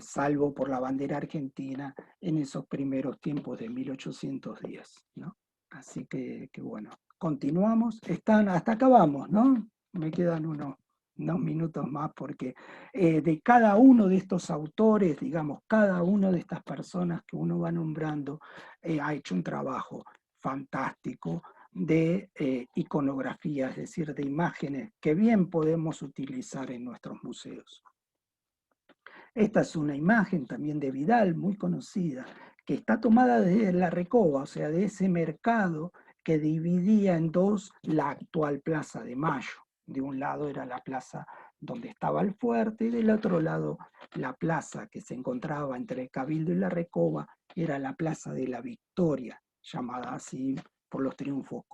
salvo por la bandera argentina, en esos primeros tiempos de 1810, ¿no? Así que bueno, continuamos. Hasta acá vamos, ¿no? Me quedan unos minutos más porque de cada uno de estos autores, digamos, cada una de estas personas que uno va nombrando, ha hecho un trabajo fantástico de iconografía, es decir, de imágenes que bien podemos utilizar en nuestros museos. Esta es una imagen también de Vidal, muy conocida, que está tomada de la Recoba, o sea, de ese mercado que dividía en dos la actual Plaza de Mayo. De un lado era la plaza donde estaba el fuerte, y del otro lado la plaza que se encontraba entre el Cabildo y la Recoba era la Plaza de la Victoria, llamada así por los triunfos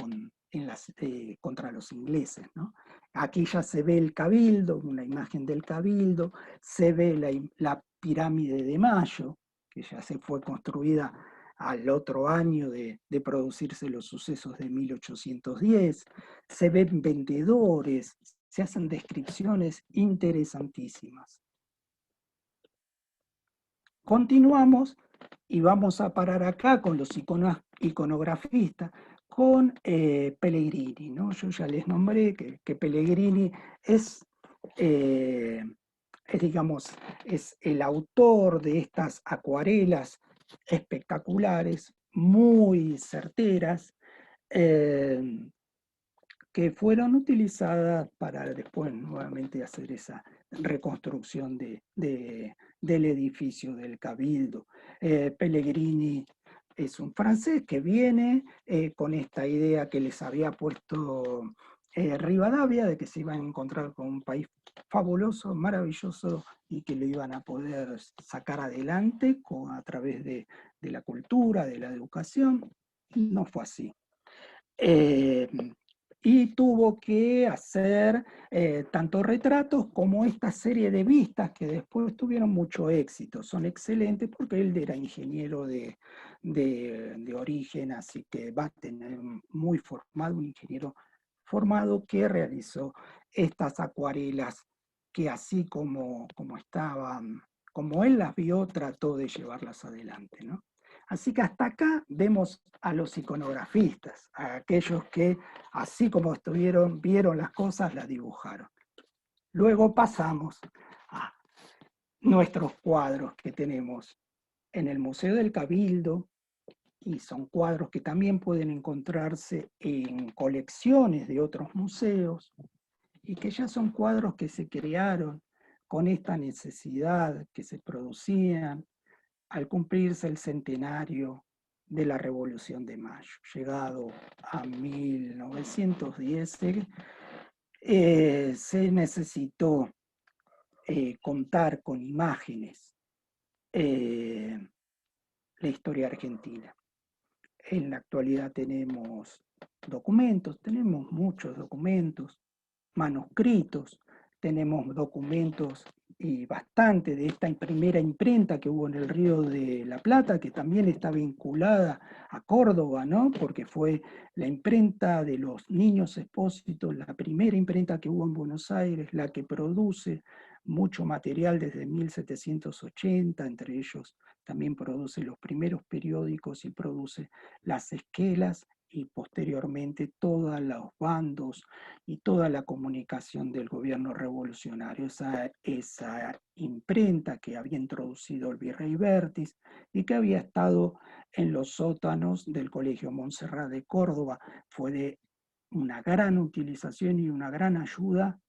contra los ingleses, ¿no? Aquí ya se ve el Cabildo, una imagen del Cabildo, se ve la pirámide de Mayo, que ya se fue construida al otro año de producirse los sucesos de 1810, se ven vendedores, se hacen descripciones interesantísimas. Continuamos y vamos a parar acá con los iconografistas, con Pellegrini, ¿no? Yo ya les nombré que Pellegrini digamos, es el autor de estas acuarelas espectaculares, muy certeras, que fueron utilizadas para después nuevamente hacer esa reconstrucción del edificio del Cabildo. Pellegrini es un francés que viene con esta idea que les había puesto Rivadavia, de que se iban a encontrar con un país fabuloso, maravilloso, y que lo iban a poder sacar adelante a través de la cultura, de la educación. No fue así. Y tuvo que hacer tanto retratos como esta serie de vistas que después tuvieron mucho éxito. Son excelentes porque él era ingeniero de origen, así que va a tener muy formado, un ingeniero formado que realizó estas acuarelas que así como estaban, como él las vio, trató de llevarlas adelante, ¿no? Así que hasta acá vemos a los iconografistas, a aquellos que, así como vieron las cosas, las dibujaron. Luego pasamos a nuestros cuadros que tenemos en el Museo del Cabildo, y son cuadros que también pueden encontrarse en colecciones de otros museos, y que ya son cuadros que se crearon con esta necesidad que se producían al cumplirse el centenario de la Revolución de Mayo. Llegado a 1910, se necesitó contar con imágenes la historia argentina. En la actualidad tenemos documentos, tenemos muchos documentos, manuscritos, tenemos documentos y bastante de esta primera imprenta que hubo en el Río de la Plata, que también está vinculada a Córdoba, ¿no? Porque fue la imprenta de los Niños Expósitos, la primera imprenta que hubo en Buenos Aires, la que produce mucho material desde 1780, entre ellos también produce los primeros periódicos y produce las esquelas y posteriormente todos los bandos y toda la comunicación del gobierno revolucionario. Esa imprenta que había introducido el virrey Bertis y que había estado en los sótanos del Colegio Montserrat de Córdoba fue de una gran utilización y una gran ayuda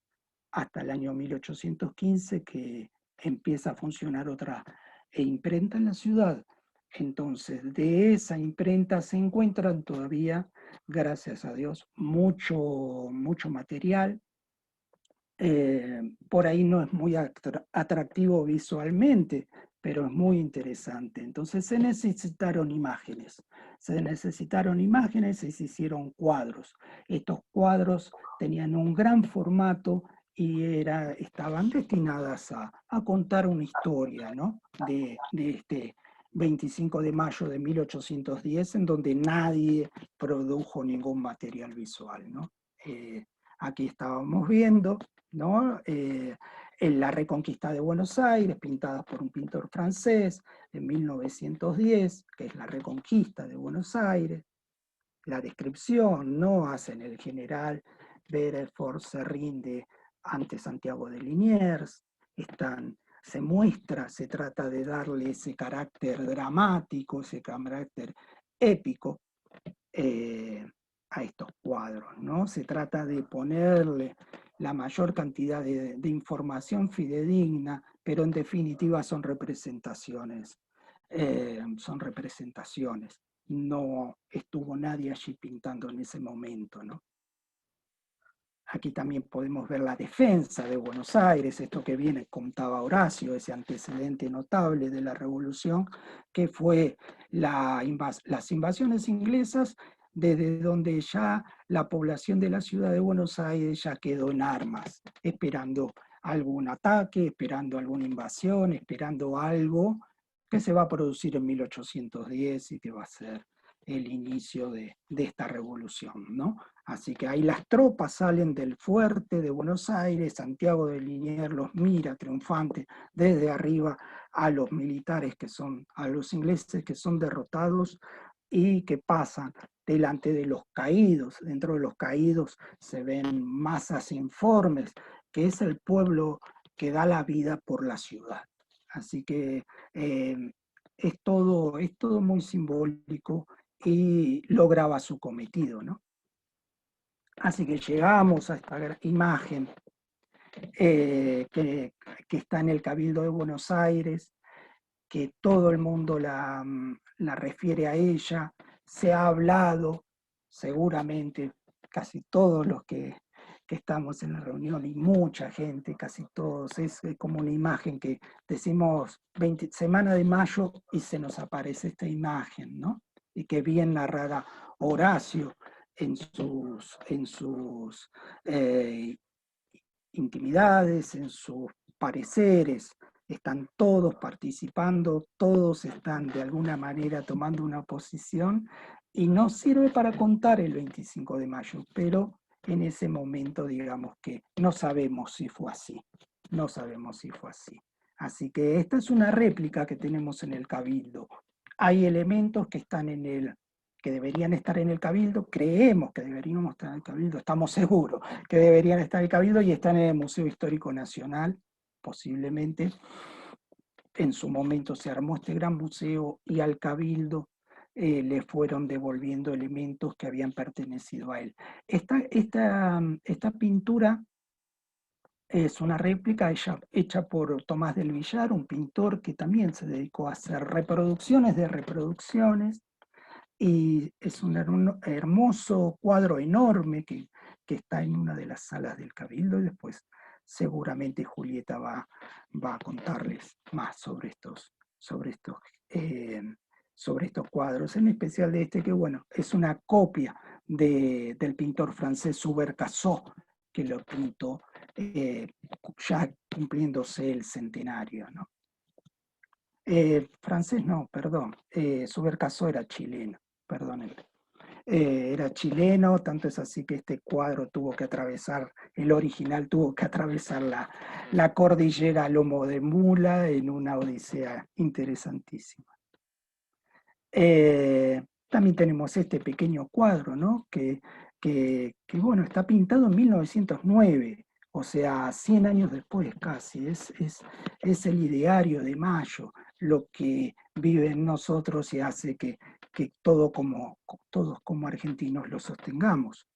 hasta el año 1815 que empieza a funcionar otra imprenta en la ciudad. Entonces, de esa imprenta se encuentran todavía, gracias a Dios, mucho material. Por ahí no es muy atractivo visualmente, pero es muy interesante. Entonces se necesitaron imágenes y se hicieron cuadros. Estos cuadros tenían un gran formato y estaban destinadas a contar una historia, ¿no? de este 25 de mayo de 1810, en donde nadie produjo ningún material visual, ¿no? Aquí estábamos viendo, ¿no? En la Reconquista de Buenos Aires, pintada por un pintor francés en 1910, que es la Reconquista de Buenos Aires. La descripción no hacen el general Bedford se rinde ante Santiago de Liniers, se muestra, se trata de darle ese carácter dramático, ese carácter épico a estos cuadros, ¿no? Se trata de ponerle la mayor cantidad de información fidedigna, pero en definitiva son representaciones. No estuvo nadie allí pintando en ese momento, ¿no? Aquí también podemos ver la defensa de Buenos Aires, esto que viene, contaba Horacio, ese antecedente notable de la Revolución, que fue las invasiones inglesas, desde donde ya la población de la ciudad de Buenos Aires ya quedó en armas, esperando algún ataque, esperando alguna invasión, esperando algo que se va a producir en 1810 y que va a ser el inicio de esta revolución, ¿no? Así que ahí las tropas salen del fuerte de Buenos Aires, Santiago de Liniers los mira triunfantes desde arriba a los militares a los ingleses que son derrotados y que pasan delante de los caídos. Dentro de los caídos se ven masas informes, que es el pueblo que da la vida por la ciudad. Así que es todo muy simbólico y lograba su cometido, ¿no? Así que llegamos a esta imagen que está en el Cabildo de Buenos Aires, que todo el mundo la refiere a ella, se ha hablado, seguramente casi todos los que estamos en la reunión y mucha gente, casi todos, es como una imagen que decimos semana de mayo y se nos aparece esta imagen, ¿no? Y que bien narrada Horacio en sus intimidades, en sus pareceres. Están todos participando, todos están de alguna manera tomando una posición y no sirve para contar el 25 de mayo, pero en ese momento digamos que no sabemos si fue así, no sabemos si fue así. Así que esta es una réplica que tenemos en el Cabildo. Hay elementos que están que deberían estar en el Cabildo, creemos que deberíamos estar en el Cabildo, estamos seguros que deberían estar en el Cabildo y están en el Museo Histórico Nacional, posiblemente. En su momento se armó este gran museo y al Cabildo le fueron devolviendo elementos que habían pertenecido a él. Esta pintura es una réplica hecha por Tomás del Villar, un pintor que también se dedicó a hacer reproducciones de reproducciones, y es un hermoso cuadro enorme que está en una de las salas del Cabildo, y después seguramente Julieta va a contarles más sobre estos cuadros, en especial de este que, bueno, es una copia del pintor francés Subercaseaux, que lo pintó ya cumpliéndose el centenario, ¿no? Francés no, perdón, Subercaseaux era chileno, perdónenme. Era chileno, tanto es así que este cuadro el original tuvo que atravesar la cordillera a lomo de mula en una odisea interesantísima. También tenemos este pequeño cuadro, ¿no? que bueno, está pintado en 1909, o sea, 100 años después casi, es el ideario de Mayo, lo que vive en nosotros y hace que todos como argentinos lo sostengamos.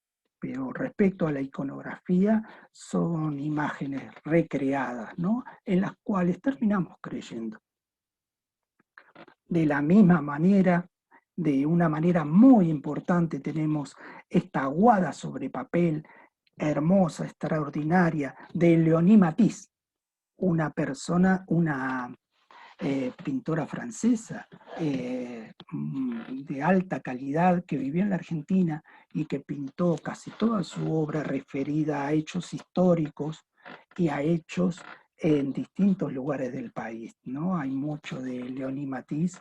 pero respecto a la iconografía son imágenes recreadas, ¿no? En las cuales terminamos creyendo. De la misma manera, de una manera muy importante, tenemos esta aguada sobre papel, hermosa, extraordinaria, de Leonie Matisse, una persona, una pintora francesa de alta calidad que vivió en la Argentina y que pintó casi toda su obra referida a hechos históricos y a hechos en distintos lugares del país, ¿no? Hay mucho de Leonie Matisse,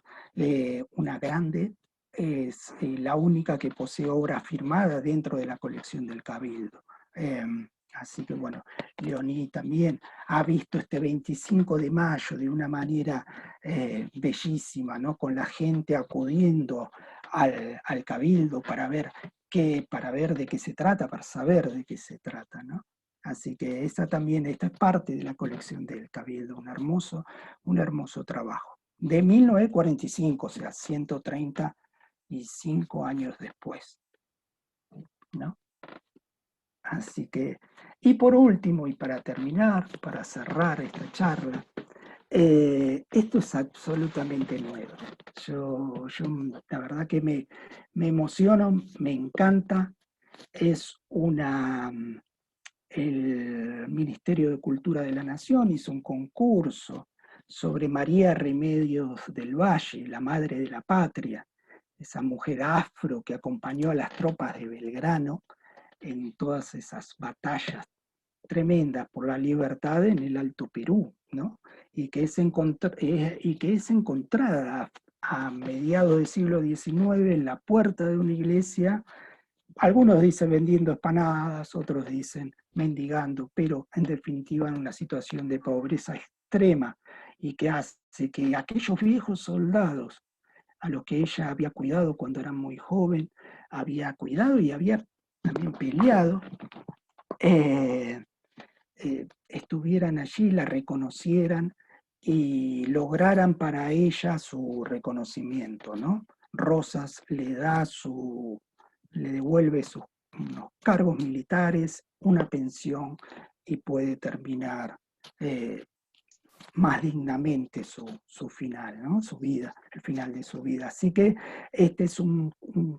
una grande, es la única que posee obra firmada dentro de la colección del Cabildo. Así que bueno, Leonie también ha visto este 25 de mayo de una manera bellísima, ¿no? Con la gente acudiendo al Cabildo para ver de qué se trata, para saber de qué se trata, ¿no? Así que esta es parte de la colección del Cabildo, un hermoso trabajo. De 1945, o sea, 135 años después, ¿no? Así que, y por último, y para terminar, para cerrar esta charla, esto es absolutamente nuevo. Yo la verdad que me emociono, me encanta. Es el Ministerio de Cultura de la Nación hizo un concurso sobre María Remedios del Valle, la madre de la patria, esa mujer afro que acompañó a las tropas de Belgrano en todas esas batallas tremendas por la libertad en el Alto Perú, ¿no? Y que es encontrada a mediados del siglo XIX en la puerta de una iglesia. Algunos dicen vendiendo empanadas, otros dicen mendigando, pero en definitiva en una situación de pobreza extrema, y que hace que aquellos viejos soldados a los que ella había cuidado cuando era muy joven, había cuidado y había también peleado, estuvieran allí, la reconocieran y lograran para ella su reconocimiento, ¿no? Rosas le devuelve unos cargos militares, una pensión, y puede terminar más dignamente su final, ¿no? Su vida, el final de su vida. Así que este es un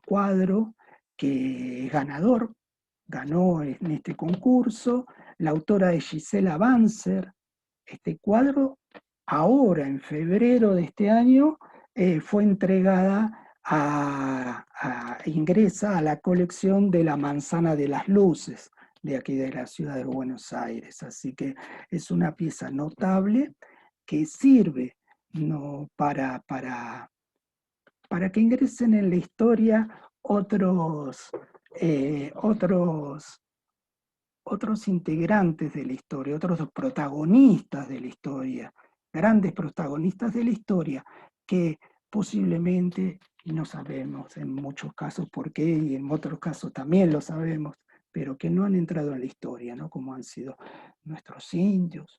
cuadro que es ganador, ganó en este concurso. La autora es Gisela Banzer. Este cuadro, ahora en febrero de este año, fue entregada ingresa a la colección de la Manzana de las Luces, de aquí de la ciudad de Buenos Aires. Así que es una pieza notable que sirve, ¿no?, para que ingresen en la historia otros integrantes de la historia, otros protagonistas de la historia, grandes protagonistas de la historia, que posiblemente, y no sabemos en muchos casos por qué, y en otros casos también lo sabemos, pero que no han entrado en la historia, ¿no? Como han sido nuestros indios,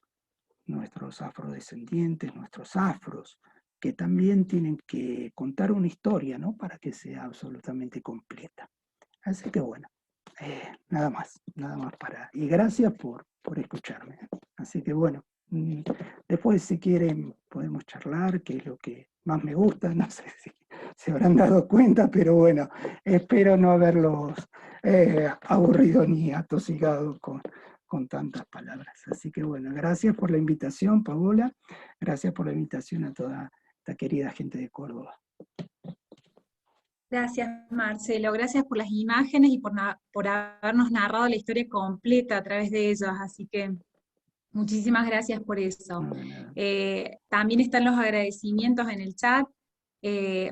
nuestros afrodescendientes, nuestros afros, que también tienen que contar una historia, ¿no?, para que sea absolutamente completa. Así que bueno, nada más y gracias por escucharme. Así que bueno, después si quieren podemos charlar, que es lo que más me gusta, no sé si se habrán dado cuenta, pero bueno, espero no haberlos aburrido ni atosigado con tantas palabras. Así que bueno, gracias por la invitación, Paola, gracias por la invitación a toda esta querida gente de Córdoba. Gracias, Marcelo. Gracias por las imágenes y por habernos narrado la historia completa a través de ellas. Así que muchísimas gracias por eso. También están los agradecimientos en el chat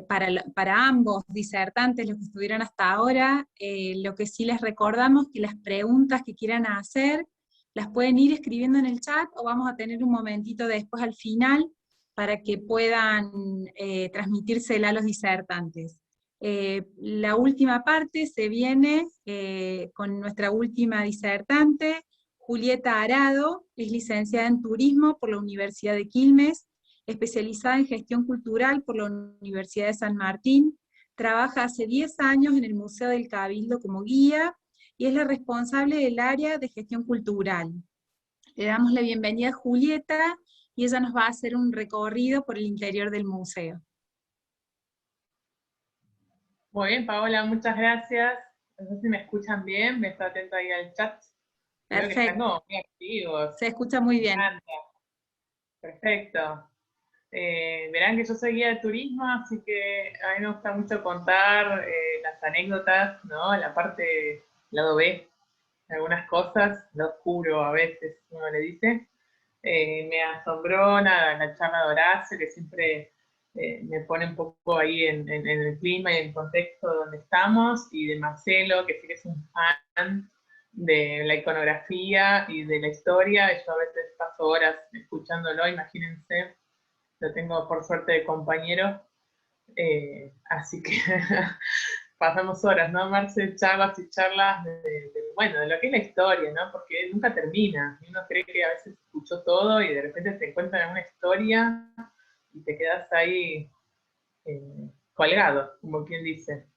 para ambos disertantes, los que estuvieron hasta ahora. Lo que sí les recordamos que las preguntas que quieran hacer las pueden ir escribiendo en el chat, o vamos a tener un momentito después al final para que puedan transmitírsela a los disertantes. La última parte se viene con nuestra última disertante, Julieta Arado. Es licenciada en Turismo por la Universidad de Quilmes, especializada en Gestión Cultural por la Universidad de San Martín. Trabaja hace 10 años en el Museo del Cabildo como guía, y es la responsable del área de gestión cultural. Le damos la bienvenida a Julieta, y ella nos va a hacer un recorrido por el interior del museo. Muy bien, Paola, muchas gracias. No sé si me escuchan bien, me está atento ahí al chat. Veo que están Perfecto, como muy activos. se escucha muy Me bien. encanta. Perfecto. Verán que yo soy guía de turismo, así que a mí me gusta mucho contar las anécdotas, ¿no? La parte, lado B, algunas cosas, lo oscuro a veces uno le dice. Me asombró nada, la charla de Horacio, que siempre me pone un poco ahí en el clima y en el contexto donde estamos, y de Marcelo, que sí que es un fan de la iconografía y de la historia. Yo a veces paso horas escuchándolo, imagínense, lo tengo por suerte de compañero, así que pasamos horas, ¿no, Marce? Charlas y charlas bueno, de lo que es la historia, ¿no? Porque nunca termina. Uno cree que a veces escuchó todo y de repente te encuentran en una historia y te quedas ahí colgado, como quien dice.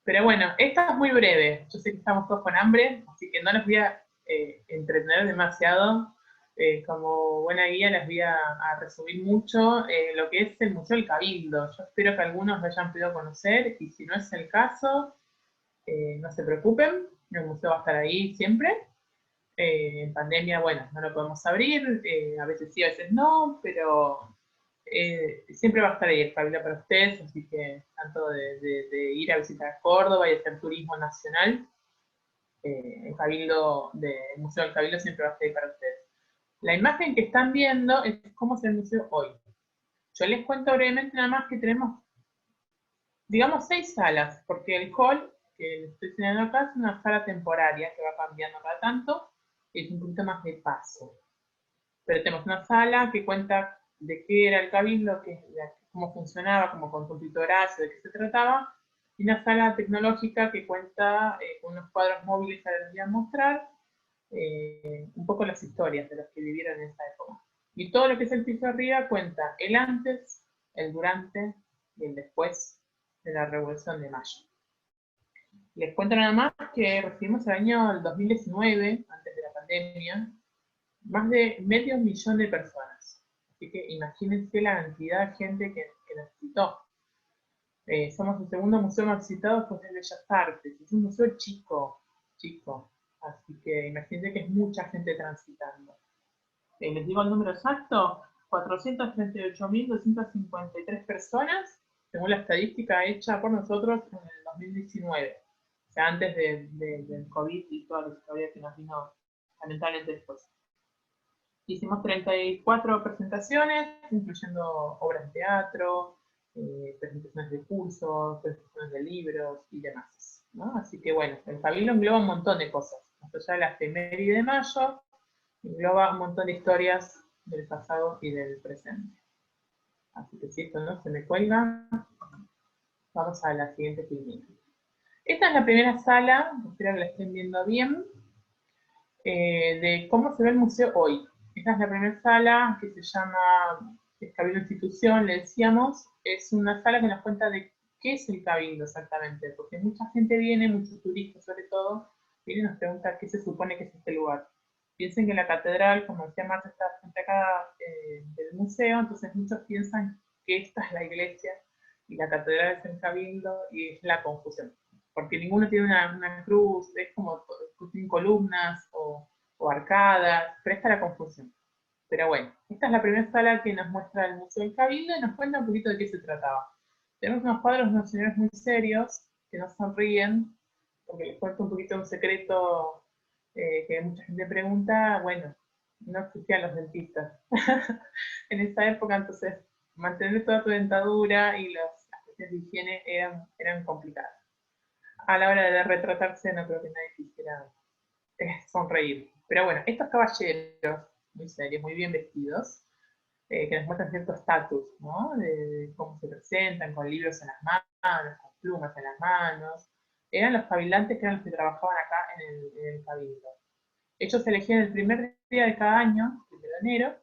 Pero bueno, esta es muy breve. Yo sé que estamos todos con hambre, así que no les voy a entretener demasiado. Como buena guía les voy a resumir mucho lo que es el Museo del Cabildo. Yo espero que algunos lo hayan podido conocer, y si no es el caso, no se preocupen, el museo va a estar ahí siempre. En pandemia, bueno, no lo podemos abrir, a veces sí, a veces no, pero siempre va a estar ahí el Cabildo para ustedes, así que tanto de ir a visitar Córdoba y hacer turismo nacional, el Museo del Cabildo siempre va a estar ahí para ustedes. La imagen que están viendo es cómo es el museo hoy. Yo les cuento brevemente nada más que tenemos, digamos, 6 salas, porque el hall que les estoy enseñando acá es una sala temporaria que va cambiando cada tanto, y es un poquito más de paso. Pero tenemos una sala que cuenta de qué era el Cabildo, cómo funcionaba, como consultito Horacio, de qué se trataba, y una sala tecnológica que cuenta con unos cuadros móviles que les voy a mostrar, un poco las historias de los que vivieron en esa época. Y todo lo que es el piso arriba cuenta el antes, el durante y el después de la Revolución de Mayo. Les cuento nada más que recibimos el año 2019, antes de la pandemia, más de medio millón de personas. Así que imagínense la cantidad de gente que nos visitó. Somos el segundo museo más visitado después de Bellas Artes. Es un museo chico, chico. Así que imagínense que es mucha gente transitando. Les digo el número exacto: 438.253 personas, según la estadística hecha por nosotros en el 2019. O sea, antes del COVID y toda la historia que nos vino lamentablemente después. Hicimos 34 presentaciones, incluyendo obras de teatro, presentaciones de cursos, presentaciones de libros y demás, ¿no? Así que bueno, el Cabildo engloba un montón de cosas. Más allá de la efeméride de mayo, engloba un montón de historias del pasado y del presente. Así que si esto no se me cuelga, vamos a la siguiente filmina. Esta es la primera sala, espero que la estén viendo bien, de cómo se ve el museo hoy. Esta es la primera sala, que se llama Cabildo Institución, le decíamos. Es una sala que nos cuenta de qué es el Cabildo exactamente, porque mucha gente viene, muchos turistas sobre todo, vienen y nos preguntan qué se supone que es este lugar. Piensen que la catedral, como decía Marta, está frente acá del museo, entonces muchos piensan que esta es la iglesia y la catedral es el Cabildo, y es la confusión. Porque ninguno tiene una cruz, es como tienen columnas o arcadas, presta la confusión. Pero bueno, esta es la primera sala que nos muestra el Museo del Cabildo y nos cuenta un poquito de qué se trataba. Tenemos unos cuadros de unos señores muy serios que nos sonríen, porque les cuento un poquito un secreto que mucha gente pregunta. Bueno, no existían los dentistas en esa época, entonces mantener toda tu dentadura y las cuestiones de higiene eran complicadas. A la hora de retratarse no creo que nadie quisiera sonreír. Pero bueno, estos caballeros muy serios, muy bien vestidos, que nos muestran cierto estatus, ¿no? De cómo se presentan, con libros en las manos, con plumas en las manos. Eran los cabildantes, que eran los que trabajaban acá en el Cabildo. Ellos se elegían el primer día de cada año, el de enero,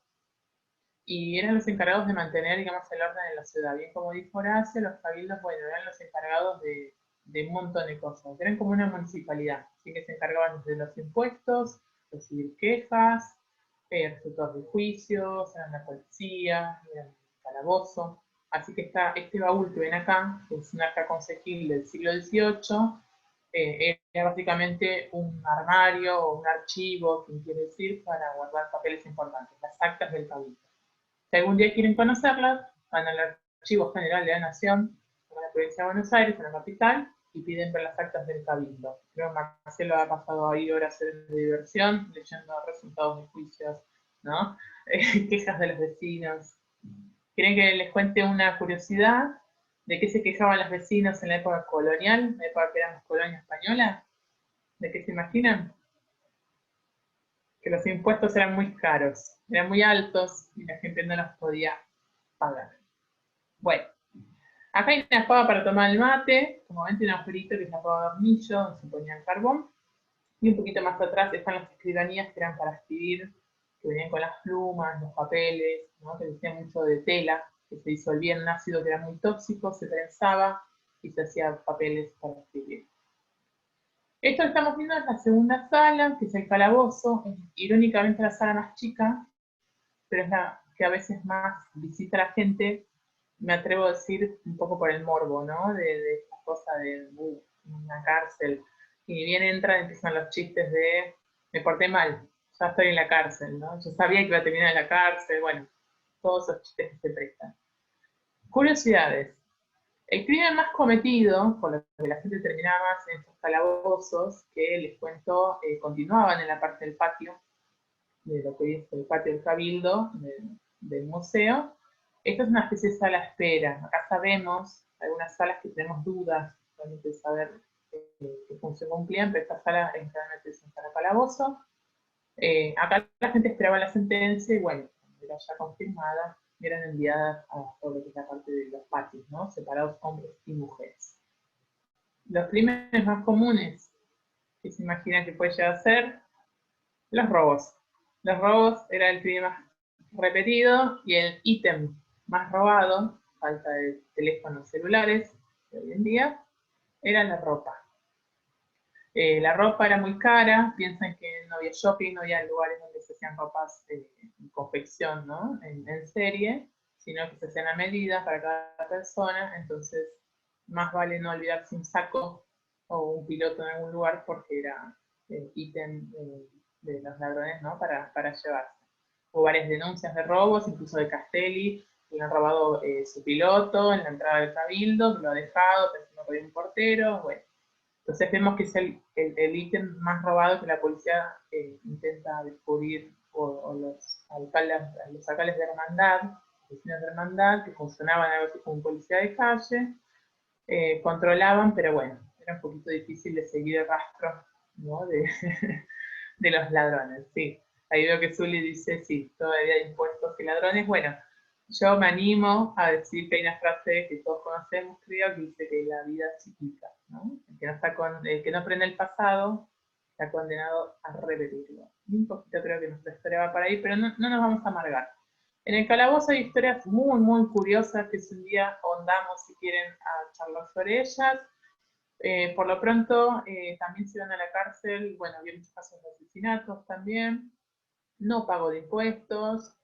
y eran los encargados de mantener, digamos, el orden en la ciudad. Bien como dijo Horacio, los cabildos, bueno, eran los encargados de de un montón de cosas. Eran como una municipalidad, así que se encargaban de los impuestos, recibir quejas, resultados de juicios, eran la policía, eran el calabozo. Así que está este baúl que ven acá, que es un arca concejil del siglo XVIII, era básicamente un armario o un archivo, quien quiere decir, para guardar papeles importantes, las actas del cabildo. Si algún día quieren conocerlas, van al Archivo General de la Nación, en la provincia de Buenos Aires, en la capital, y piden ver las actas del cabildo. Creo que Marcelo ha pasado ahí horas de diversión, leyendo resultados de juicios, ¿no? Quejas de los vecinos. ¿Quieren que les cuente una curiosidad de qué se quejaban los vecinos en la época colonial, en la época que éramos colonia española? ¿De qué se imaginan? Que los impuestos eran muy caros, eran muy altos y la gente no los podía pagar. Bueno, acá hay una pava para tomar el mate, como ven tiene un agujerito que es la pava de hornillo, donde se ponía el carbón, y un poquito más atrás están las escribanías que eran para escribir, que venían con las plumas, los papeles, ¿no? Que decían mucho de tela, que se disolvía en un ácido que era muy tóxico, se prensaba y se hacía papeles para escribir. Esto que estamos viendo es la segunda sala, que es el calabozo, es irónicamente la sala más chica, pero es la que a veces más visita a la gente, me atrevo a decir un poco por el morbo, ¿no? De esta cosa de una cárcel. Y bien entran, empiezan los chistes de me porté mal, ya estoy en la cárcel, ¿no? Yo sabía que iba a terminar en la cárcel, bueno, todos esos chistes que se prestan. Curiosidades. El crimen más cometido, por lo que la gente terminaba más en estos calabozos, que les cuento, continuaban en la parte del patio, de lo que es el patio del Cabildo, del museo. Esta es una especie de sala de espera. Acá sabemos, algunas salas que tenemos dudas, realmente de saber qué función cumplían, pero esta sala es realmente una sala calabozo. Acá la gente esperaba la sentencia y bueno, cuando era ya confirmada, eran enviadas a todo lo que es la parte de los patios, ¿no? Separados hombres y mujeres. Los crímenes más comunes que se imaginan que puede llegar a ser los robos. Los robos era el crimen más repetido y el ítem más robado, falta de teléfonos celulares de hoy en día, era la ropa. La ropa era muy cara, piensan que no había shopping, no había lugares donde se hacían ropas en confección, ¿no? En serie, sino que se hacían a medida para cada persona, entonces más vale no olvidarse un saco o un piloto en algún lugar porque era ítem de los ladrones, ¿no? Para llevarse. Hubo varias denuncias de robos, incluso de Castelli, que le han robado su piloto en la entrada del Cabildo, que lo ha dejado pensando que había un portero, bueno. Entonces vemos que es el ítem más robado que la policía intenta descubrir, o los alcaldes de hermandad, vecinos de hermandad, que funcionaban algo así como policía de calle, controlaban, pero bueno, era un poquito difícil de seguir el rastro, ¿no? de los ladrones, sí. Ahí veo que Zuli dice, sí, todavía hay impuestos que ladrones. Bueno, yo me animo a decir que hay una frase que todos conocemos, creo, que dice que la vida es cíclica, ¿no? El que no aprende el pasado está condenado a repetirlo. Un poquito creo que nuestra historia va para ahí, pero no nos vamos a amargar. En el calabozo hay historias muy, muy curiosas que si un día ahondamos, si quieren, a charlar sobre ellas. Por lo pronto, también se van a la cárcel, bueno, había muchos casos de asesinatos también, no pago de impuestos,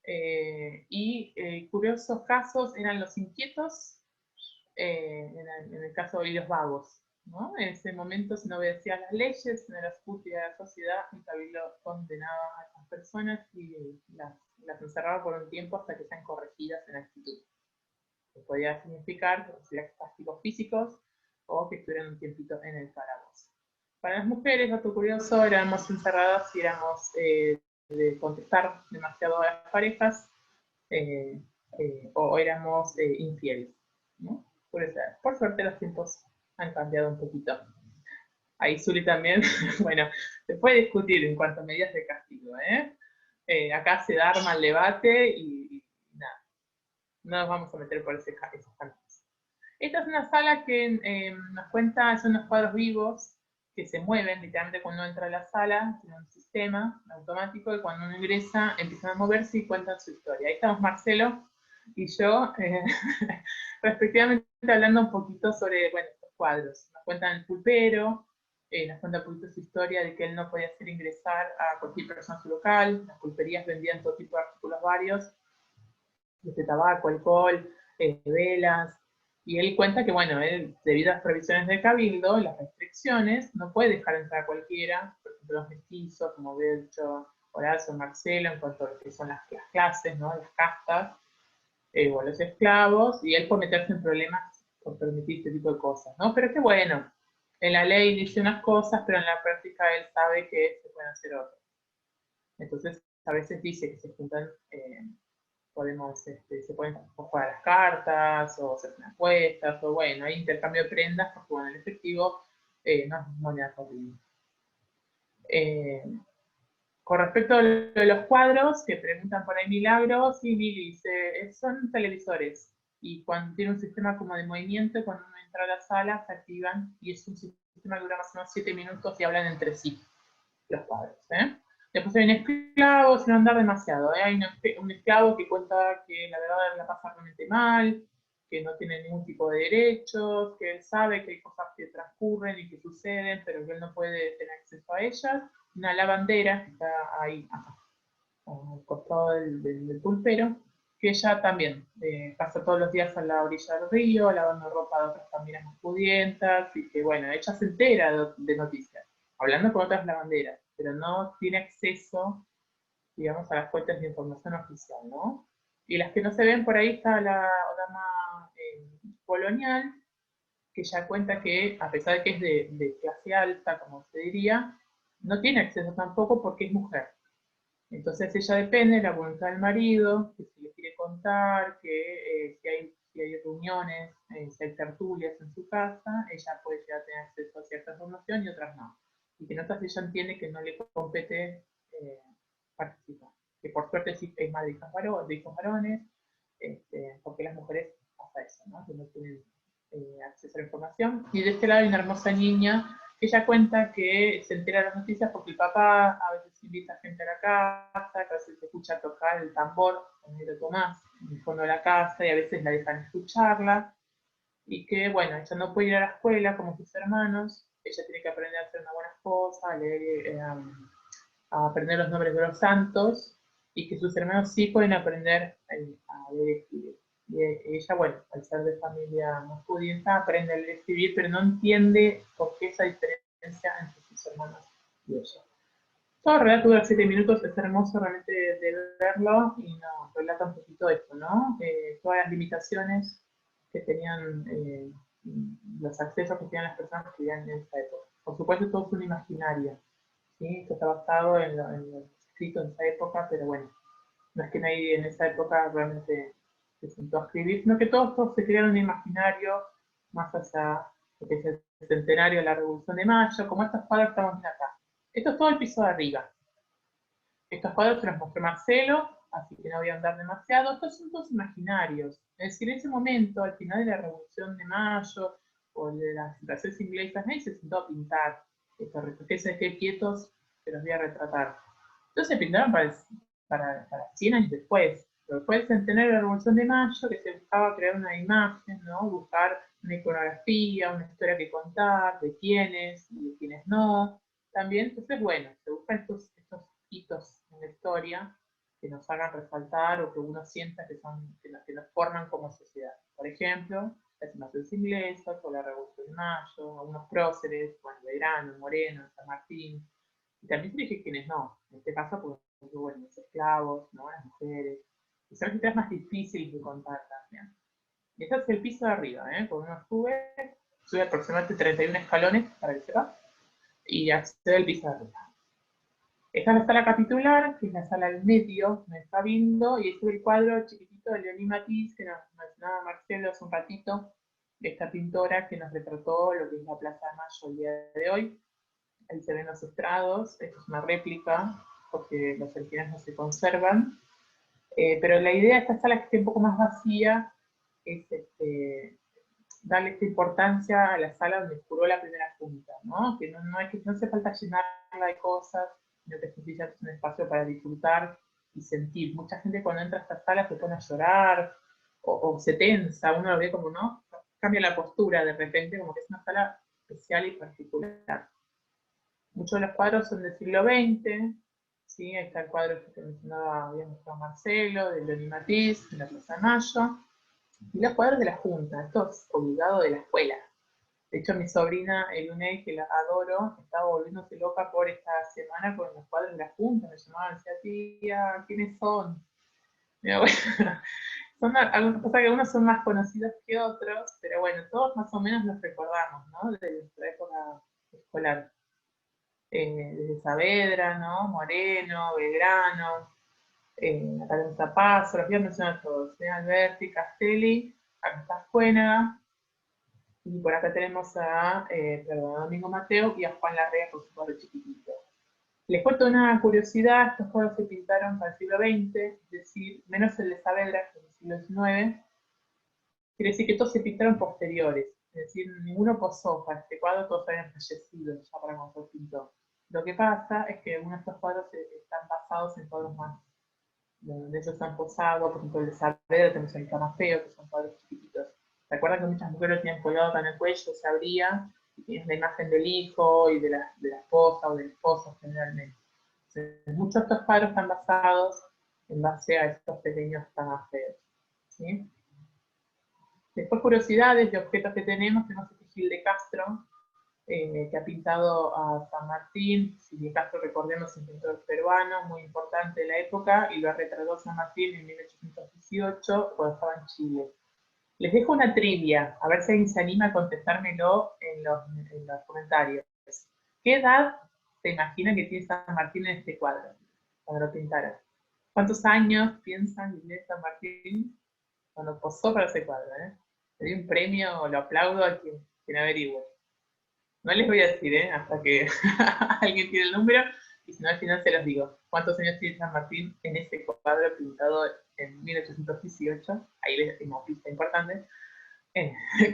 y curiosos casos eran los inquietos, en el caso de los vagos, ¿no? En ese momento se no obedecían las leyes, no era útil a la sociedad, el cabildo condenaba a estas personas y las encerraba por un tiempo hasta que sean corregidas en actitud. Que podía significar que recibían castigos físicos o que estuvieran un tiempito en el calabozo. Para las mujeres, dato curioso, éramos encerradas y éramos de contestar demasiado a las parejas, o éramos infieles, ¿no? Por suerte los tiempos han cambiado un poquito. Ahí Zuli también, bueno, se puede discutir en cuanto a medidas de castigo, acá se arma el debate y nada, no nos vamos a meter por esos caminos. Esta es una sala que nos cuenta, son unos cuadros vivos que se mueven literalmente cuando uno entra a la sala, tiene un sistema automático y cuando uno ingresa empiezan a moverse y cuentan su historia. Ahí estamos Marcelo y yo, respectivamente hablando un poquito sobre, bueno, estos cuadros. nos cuentan el pulpero, nos cuenta un poquito su historia de que él no podía hacer ingresar a cualquier persona a su local, las pulperías vendían todo tipo de artículos varios, desde tabaco, alcohol, velas, y él cuenta que, bueno, él, debido a las prohibiciones del cabildo, las restricciones, no puede dejar entrar a cualquiera, por ejemplo, los mestizos, como había dicho Horacio, Marcelo, en cuanto a lo que son las clases, ¿no? Las castas, o los esclavos, y él por meterse en problemas por permitir este tipo de cosas, ¿no? Pero que bueno, en la ley dice unas cosas, pero en la práctica él sabe que se pueden hacer otras. Entonces, a veces dice que se juntan, se pueden jugar a las cartas, o hacer unas apuestas, o bueno, hay intercambio de prendas, porque bueno, el efectivo no es moneda corriente. Con respecto a lo de los cuadros, que preguntan por ahí Milagros, sí, Lili, son televisores. Y cuando tiene un sistema como de movimiento, cuando uno entra a la sala, se activan, y es un sistema que dura más o menos 7 minutos y hablan entre sí, los cuadros. Después hay un esclavo, sin andar demasiado. Hay un esclavo que cuenta que la verdad la pasa realmente mal, que no tiene ningún tipo de derechos, que él sabe que hay cosas que transcurren y que suceden, pero que él no puede tener acceso a ellas. Una lavandera que está ahí, al costado del pulpero, que ella también pasa todos los días a la orilla del río, lavando ropa de otras familias más pudientas, y que bueno, ella se entera de noticias, hablando con otras lavanderas, pero no tiene acceso, digamos, a las fuentes de información oficial, ¿no? Y las que no se ven, por ahí está la dama colonial, que ya cuenta que, a pesar de que es de clase alta, como se diría, no tiene acceso tampoco porque es mujer. Entonces ella depende de la voluntad del marido, que si le quiere contar, que si hay reuniones, si hay tertulias en su casa, ella puede llegar a tener acceso a cierta información y otras no. Y que en otras ella entiende que no le compete participar. Que por suerte sí es madre de hijos varones, porque las mujeres pasa eso, ¿no? Que no tienen acceso a la información. Y de este lado hay una hermosa niña que ella cuenta que se entera de las noticias porque el papá a veces invita gente a la casa, que a veces se escucha tocar el tambor con el Tomás en el fondo de la casa y a veces la dejan escucharla. Y que, bueno, ella no puede ir a la escuela como sus hermanos, ella tiene que aprender a ser una buena esposa, a leer, a aprender los nombres de los santos, y que sus hermanos sí pueden aprender a leer y escribir. Y ella, bueno, al ser de familia más pudiente, aprende a leer y escribir, pero no entiende por qué esa diferencia entre sus hermanos y ella. Todo el relato dura 7 minutos, es hermoso realmente de verlo, y nos relata un poquito esto, ¿no? Todas las limitaciones que tenían, los accesos que tenían las personas que vivían en esa época. Por supuesto, todo es un imaginario, ¿sí? Esto está basado en lo escrito en esa época, pero bueno, no es que nadie en esa época realmente se sentó a escribir, sino que todos se crearon un imaginario más hacia lo que es el centenario de la Revolución de Mayo, como estos cuadros que estamos viendo acá. Esto es todo el piso de arriba. Estos cuadros se los mostró Marcelo, así que no voy a andar demasiado. Estos son todos imaginarios. Es decir, en ese momento, al final de la Revolución de Mayo, o de las invasiones inglesas, nadie se sentó a pintar estos retratos, que quietos se los voy a retratar. Entonces se pintaron para 100 años después. Pero después del centenario de la Revolución de Mayo, que se buscaba crear una imagen, ¿no? Buscar una iconografía, una historia que contar, de quiénes y de quiénes no. También, entonces, bueno, se buscan estos hitos en la historia que nos hagan resaltar o que uno sienta que nos forman como sociedad. Por ejemplo, las invasiones inglesas o la Revolución de Mayo, algunos próceres, Juan Belgrano, Moreno, San Martín. Y también se dije quienes no. En este caso, pues, bueno, los esclavos, ¿no? Las mujeres. Y son historias más difíciles de contar también. Y este es el piso de arriba, cuando uno sube aproximadamente 31 escalones, para que sepa, y accede al piso de arriba. Esta es la sala capitular, que es la sala del medio, me está viendo, y este es el cuadro chiquitito de Leonie Matisse, que nos mencionaba Marcelo hace un ratito, esta pintora que nos retrató lo que es la Plaza de Mayo el día de hoy. Ahí se ven los estrados, esto es una réplica, porque los originales no se conservan. Pero la idea de esta sala, que esté un poco más vacía, es darle esta importancia a la sala donde juró la primera junta, ¿no? Que no hace falta llenarla de cosas, sino que es un espacio para disfrutar y sentir. Mucha gente cuando entra a esta sala se pone a llorar, o se tensa, uno lo ve como, ¿no? Cambia la postura de repente, como que es una sala especial y particular. Muchos de los cuadros son del siglo XX, ¿sí? Ahí está el cuadro que te mencionaba, había mostrado Marcelo, de Leoni Matiz, de la Plaza de Mayo, y los cuadros de la Junta, esto es obligado de la escuela. De hecho, mi sobrina, Elune, que la adoro, estaba volviéndose loca por esta semana con los cuadros de la Junta. Me llamaban, decía, tía, ¿quiénes son? Bueno, son algunas cosas que algunos son más conocidos que otros, pero bueno, todos más o menos los recordamos, ¿no? De nuestra época escolar. Desde Saavedra, ¿no? Moreno, Belgrano, acá tenemos a Paso, los voy a mencionar todos, Alberti, Castelli, acá está Fuénaga, y por acá tenemos a Domingo Mateo y a Juan Larrea con su cuadro chiquitito. Les cuento una curiosidad, estos cuadros se pintaron para el siglo XX, es decir, menos el de Saavedra, que es del siglo XIX, quiere decir que todos se pintaron posteriores, es decir, ninguno posó para este cuadro, todos habían fallecido ya para cuando se pintó. Lo que pasa es que algunos de estos cuadros están basados en cuadros más, donde ellos están posados, por ejemplo el de Saavedra, tenemos el Camafeo, que son cuadros chiquititos. ¿Se acuerdan que muchas mujeres lo tenían colgado acá en el cuello, se abría, y tienes la imagen del hijo y de la esposa o del esposo generalmente? Entonces, muchos de estos cuadros están basados en base a estos pequeños camafeos, ¿sí? Después, curiosidades de objetos que tenemos este Gil de Castro, que ha pintado a San Martín. Gil de Castro, recordemos, es un pintor peruano muy importante de la época, y lo ha retratado San Martín en 1818, cuando estaba en Chile. Les dejo una trivia, a ver si alguien se anima a contestármelo en los comentarios. ¿Qué edad se imagina que tiene San Martín en este cuadro, cuando lo pintaron? ¿Cuántos años piensan que tiene San Martín cuando posó para ese cuadro? Le doy un premio, lo aplaudo a quien averigüe. No les voy a decir, hasta que alguien tiene el número, y si no al final se los digo. ¿Cuántos años tiene San Martín en este cuadro pintado en 1818? Ahí les tengo una pista importante.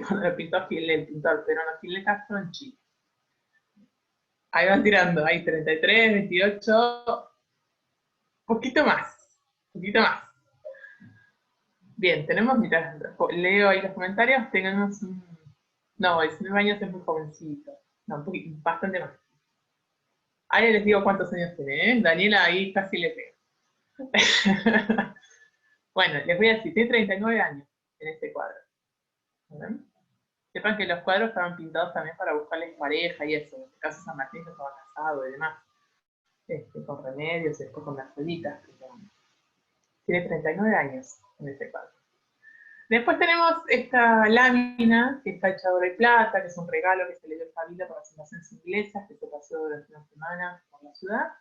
Cuando lo pintó el pintor peruano Gil de Castro en Chile. Ahí van tirando, hay 33, 28, poquito más, poquito más. Bien, tenemos, mientras leo ahí los comentarios, tenemos un... No, 19 años es muy jovencito. No, un poquito, bastante más. Ahí les digo cuántos años tiene, Daniela ahí casi le pega. Bueno, les voy a decir, tiene 39 años en este cuadro. ¿Ven? Sepan que los cuadros estaban pintados también para buscarles pareja y eso. En este caso San Martín ya estaba casado y demás. Con Remedios, después con Marcelitas. Tiene 39 años en este cuadro. Después tenemos esta lámina que está hecha de oro y plata, que es un regalo que se le dio a Cabildo para las invasiones inglesas, que se pasó durante una semana por la ciudad.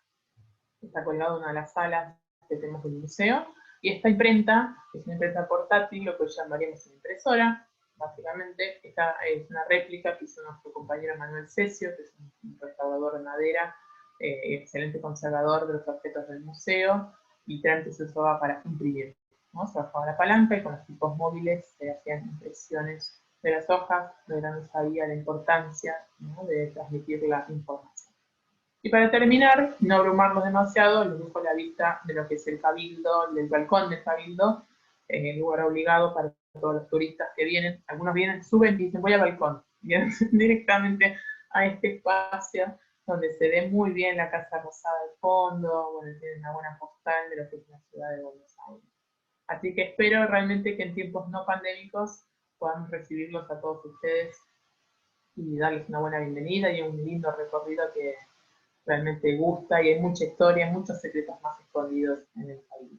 Está colgado en una de las salas que tenemos del museo. Y esta imprenta, que es una imprenta portátil, lo que llamaríamos una impresora, básicamente. Esta es una réplica que hizo nuestro compañero Manuel Cesio, que es un restaurador de madera, excelente conservador de los objetos del museo, y literalmente se usaba para imprimir, ¿no? Se bajaba la palanca y con los tipos móviles se hacían impresiones de las hojas, pero no sabía la importancia, ¿no?, de transmitir la información. Y para terminar, no abrumarlos demasiado, les dejo la vista de lo que es el Cabildo, del balcón del Cabildo, en el lugar obligado para todos los turistas que vienen. Algunos vienen, suben y dicen, voy al balcón. Vienen directamente a este espacio donde se ve muy bien la Casa Rosada al fondo, bueno, tienen una buena postal de lo que es la ciudad de Buenos Aires. Así que espero realmente que en tiempos no pandémicos podamos recibirlos a todos ustedes y darles una buena bienvenida y un lindo recorrido que realmente gusta, y hay mucha historia, muchos secretos más escondidos en el país.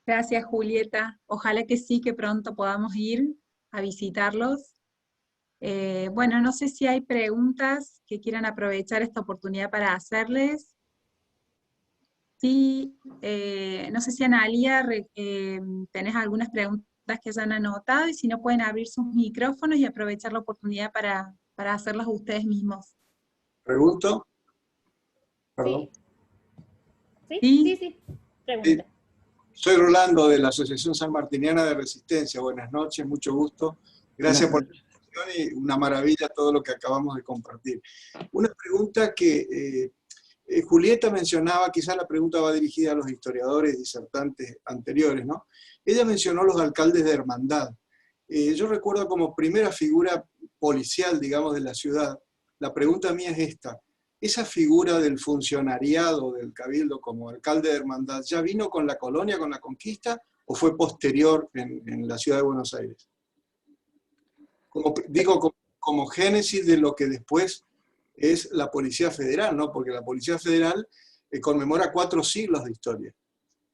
Gracias, Julieta. Ojalá que sí, que pronto podamos ir a visitarlos. Bueno, no sé si hay preguntas que quieran aprovechar esta oportunidad para hacerles. Sí, no sé si Analia tenés algunas preguntas que hayan anotado, y si no pueden abrir sus micrófonos y aprovechar la oportunidad para hacerlas ustedes mismos. ¿Pregunto? Perdón. Sí. Pregunta. Soy Rolando de la Asociación Sanmartiniana de Resistencia. Buenas noches, mucho gusto. Gracias por la invitación y una maravilla todo lo que acabamos de compartir. Una pregunta que Julieta mencionaba, quizás la pregunta va dirigida a los historiadores disertantes anteriores, ¿no? Ella mencionó los alcaldes de hermandad. yo recuerdo como primera figura policial, digamos, de la ciudad. La pregunta mía es esta. ¿Esa figura del funcionariado del Cabildo como alcalde de Hermandad ya vino con la colonia, con la conquista, o fue posterior en la ciudad de Buenos Aires? Como génesis de lo que después es la Policía Federal, ¿no? Porque la Policía Federal conmemora 4 siglos de historia,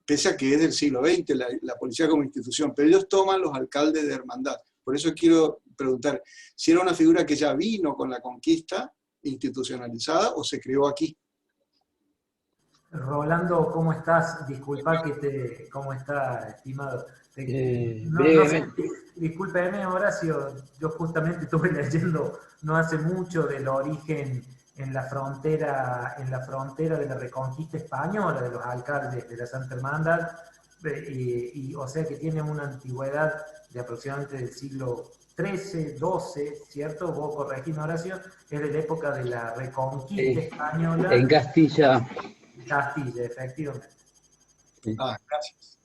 pese a que es del siglo XX la policía como institución, pero ellos toman los alcaldes de Hermandad. Por eso quiero preguntar, si era una figura que ya vino con la conquista institucionalizada o se creó aquí. Rolando, ¿cómo estás? Disculpa ¿cómo está, estimado? Brevemente. Discúlpeme, Horacio, yo justamente estuve leyendo no hace mucho del origen en la frontera de la Reconquista Española, de los alcaldes de la Santa Hermandad, o sea que tiene una antigüedad de aproximadamente del siglo XIII, XII, ¿cierto? Vos corregime, Horacio, es de la época de la Reconquista Española. En Castilla. Castilla, efectivamente. Sí. Gracias.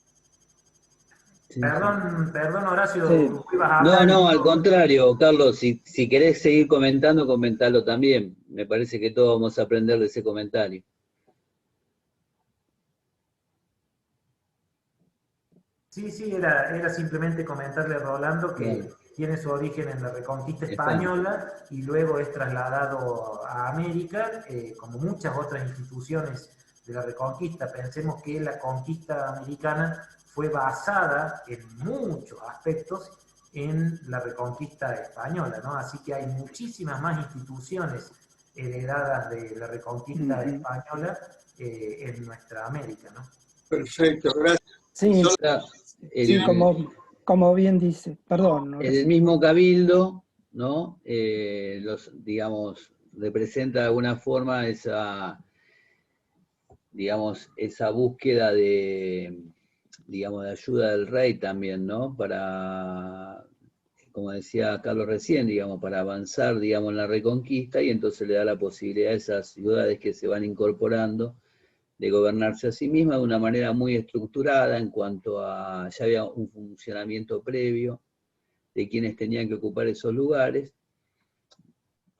Sí. Perdón, Horacio, Sí. ibas a hablar. No, al contrario, Carlos, si querés seguir comentando, comentalo también. Me parece que todos vamos a aprender de ese comentario. Sí, era simplemente comentarle a Rolando que tiene su origen en la Reconquista Española y luego es trasladado a América, como muchas otras instituciones de la Reconquista. Pensemos que la conquista americana fue basada en muchos aspectos en la Reconquista española, ¿no? Así que hay muchísimas más instituciones heredadas de la Reconquista española en nuestra América, ¿no? Perfecto, gracias. Sí, Sí, como bien dice, perdón. En el mismo Cabildo, ¿no? Digamos, representa de alguna forma esa búsqueda de ayuda del rey también, ¿no? Para, como decía Carlos recién, digamos, para avanzar, digamos, en la reconquista, y entonces le da la posibilidad a esas ciudades que se van incorporando de gobernarse a sí misma de una manera muy estructurada en cuanto a, ya había un funcionamiento previo de quienes tenían que ocupar esos lugares,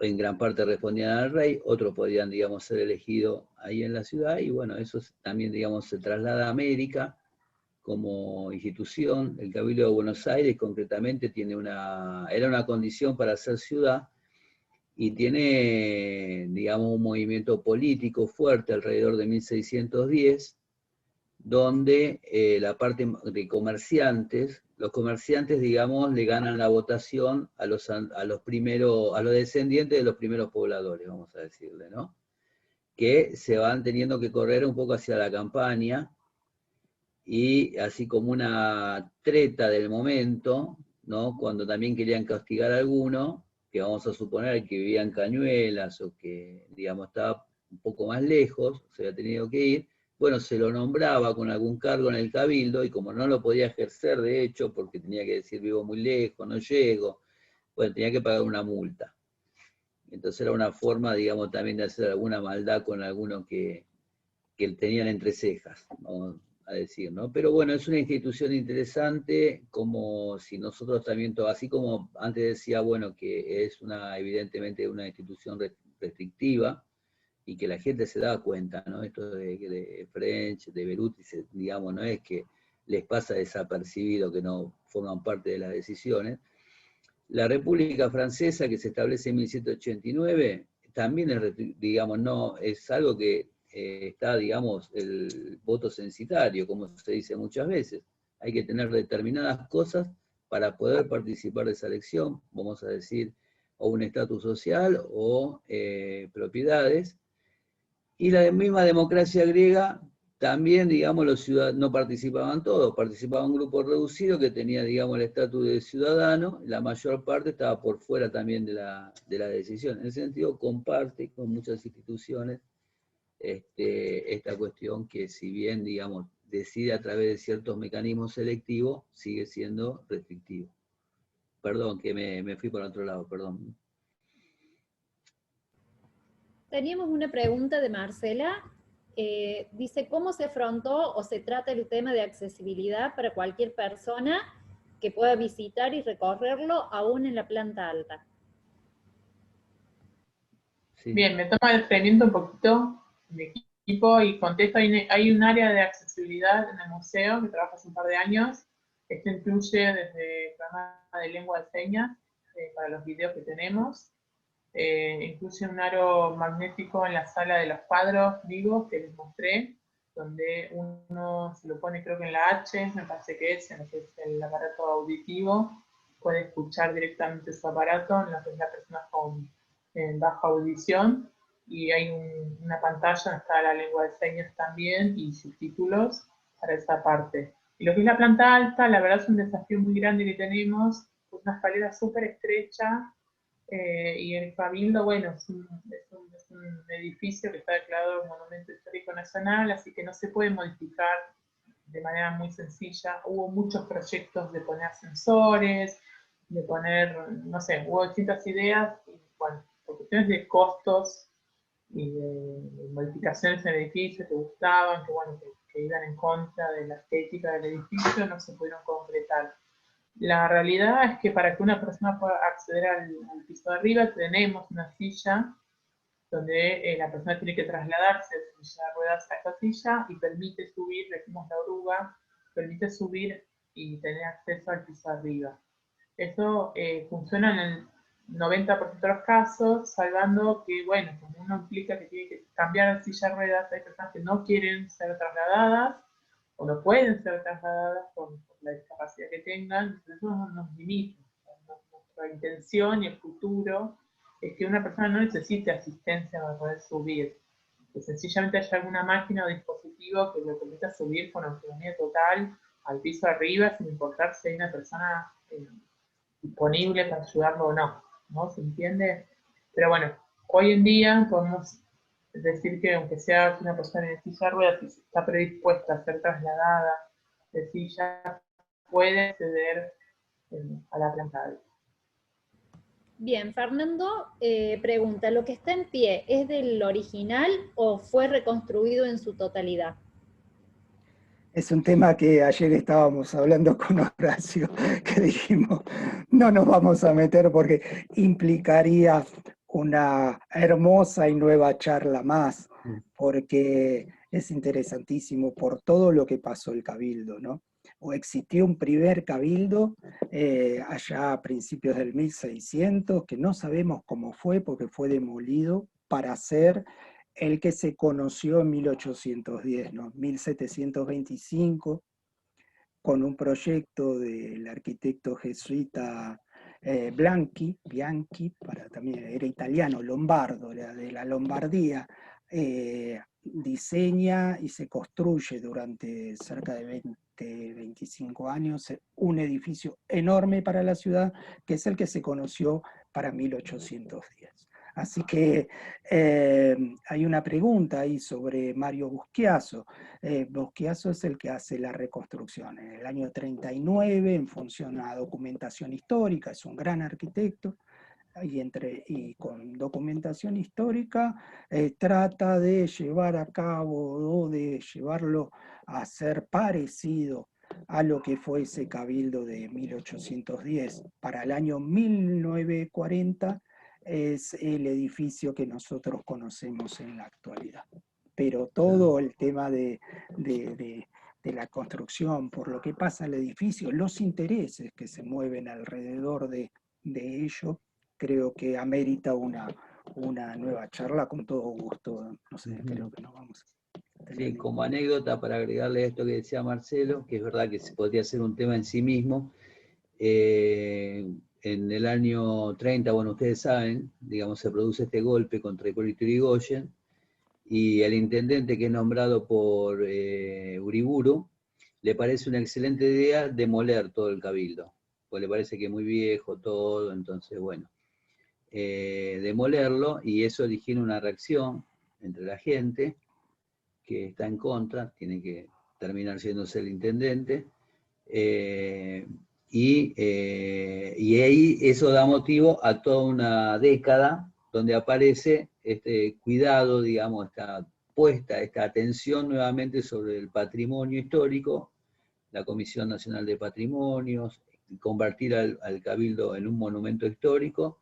en gran parte respondían al rey, otros podían, digamos, ser elegidos ahí en la ciudad, y bueno, eso también, digamos, se traslada a América como institución. El Cabildo de Buenos Aires, concretamente, era una condición para ser ciudad, y tiene, digamos, un movimiento político fuerte alrededor de 1610, donde la parte de comerciantes, los comerciantes, digamos, le ganan la votación a los descendientes de los primeros pobladores, vamos a decirle, ¿no? Que se van teniendo que correr un poco hacia la campaña, y así como una treta del momento, ¿no? Cuando también querían castigar a alguno, que vamos a suponer que vivía en Cañuelas o que, digamos, estaba un poco más lejos, se había tenido que ir, bueno, se lo nombraba con algún cargo en el Cabildo, y como no lo podía ejercer, de hecho, porque tenía que decir vivo muy lejos, no llego, bueno, tenía que pagar una multa. Entonces era una forma, digamos, también de hacer alguna maldad con alguno que tenían entre cejas, vamos a decir, ¿no? Pero bueno, es una institución interesante, como si nosotros también, así como antes decía, bueno, que es evidentemente una institución restrictiva, y que la gente se da cuenta, ¿no? Esto de French, de Beruti, digamos, no es que les pasa desapercibido, que no forman parte de las decisiones. La República Francesa, que se establece en 1789, también es, digamos, no, es algo que está, digamos, el voto censitario, como se dice muchas veces. Hay que tener determinadas cosas para poder participar de esa elección, vamos a decir, o un estatus social o propiedades. Y la misma democracia griega, también, digamos, los ciudadanos no participaban todos, participaba un grupo reducido que tenía, digamos, el estatus de ciudadano, la mayor parte estaba por fuera también de la decisión. En ese sentido, comparte con muchas instituciones esta cuestión que, si bien, digamos, decide a través de ciertos mecanismos selectivos, sigue siendo restrictivo. Perdón, que me fui por otro lado, perdón. Teníamos una pregunta de Marcela. Dice, ¿cómo se afrontó o se trata el tema de accesibilidad para cualquier persona que pueda visitar y recorrerlo aún en la planta alta. Sí. Bien, me toma el experimento un poquito mi equipo y contesto. Hay un área de accesibilidad en el museo que trabaja hace un par de años. Esto incluye desde el programa de lengua de señas para los videos que tenemos. Incluye un aro magnético en la sala de los cuadros vivos que les mostré, donde uno se lo pone, creo que en la H, me parece que es, en lo que es el aparato auditivo, puede escuchar directamente su aparato, en lo que es la persona con baja audición, y hay una pantalla donde está la lengua de señas también, y subtítulos para esa parte. Y lo que es la planta alta, la verdad es un desafío muy grande que tenemos, una escalera súper estrecha, y el Cabildo, bueno, es un edificio que está declarado Monumento Histórico Nacional, así que no se puede modificar de manera muy sencilla. Hubo muchos proyectos de poner ascensores, de poner, no sé, hubo distintas ideas, y bueno, por cuestiones de costos y de modificaciones en el edificio que gustaban, que bueno, que iban en contra de la estética del edificio, no se pudieron concretar. La realidad es que para que una persona pueda acceder al piso de arriba, tenemos una silla donde la persona tiene que trasladarse de silla de ruedas a esta silla y permite subir, decimos la oruga, permite subir y tener acceso al piso de arriba. Eso funciona en el 90% de los casos, salvando que, bueno, como uno implica que tiene que cambiar de silla de ruedas, hay personas que no quieren ser trasladadas o no pueden ser trasladadas por la discapacidad que tengan, entonces eso nos limita. Nuestra intención y el futuro es que una persona no necesite asistencia para poder subir, que sencillamente haya alguna máquina o dispositivo que le permita subir con autonomía total al piso arriba, sin importar si hay una persona disponible para ayudarlo o no, ¿no? ¿Se entiende? Pero bueno, hoy en día podemos decir que aunque sea una persona en silla de ruedas, si está predispuesta a ser trasladada de silla, puede acceder a la planta alta. Bien, Fernando pregunta, ¿lo que está en pie es del original o fue reconstruido en su totalidad? Es un tema que ayer estábamos hablando con Horacio, que dijimos, no nos vamos a meter porque implicaría una hermosa y nueva charla más, porque es interesantísimo por todo lo que pasó el Cabildo, ¿no? O existió un primer Cabildo allá a principios del 1600, que no sabemos cómo fue porque fue demolido para hacer el que se conoció en 1810, ¿no? 1725, con un proyecto del arquitecto jesuita Bianchi, también era italiano, lombardo, era de la Lombardía, diseña y se construye durante cerca de 25 años un edificio enorme para la ciudad, que es el que se conoció para 1810. Así que hay una pregunta ahí sobre Mario Buschiaso. Buschiaso es el que hace la reconstrucción. En el año 39, en función a documentación histórica, es un gran arquitecto, y con documentación histórica trata de llevar a cabo o de llevarlo a ser parecido a lo que fue ese cabildo de 1810. Para el año 1940 es el edificio que nosotros conocemos en la actualidad. Pero todo el tema de la construcción, por lo que pasa al edificio, los intereses que se mueven alrededor de ello, creo que amerita una nueva charla con todo gusto. No sé, creo que nos vamos a tener. Sí, como anécdota para agregarle a esto que decía Marcelo, que es verdad que se podría ser un tema en sí mismo, en el año 30, bueno, ustedes saben, digamos, se produce este golpe contra Hipólito Yrigoyen, y el intendente que es nombrado por Uriburu, le parece una excelente idea demoler todo el cabildo, pues le parece que es muy viejo todo, entonces, bueno, demolerlo, y eso origina una reacción entre la gente que está en contra, tiene que terminar siéndose el intendente, y ahí eso da motivo a toda una década donde aparece este cuidado, digamos, esta atención nuevamente sobre el patrimonio histórico, la Comisión Nacional de Patrimonios, convertir al Cabildo en un monumento histórico,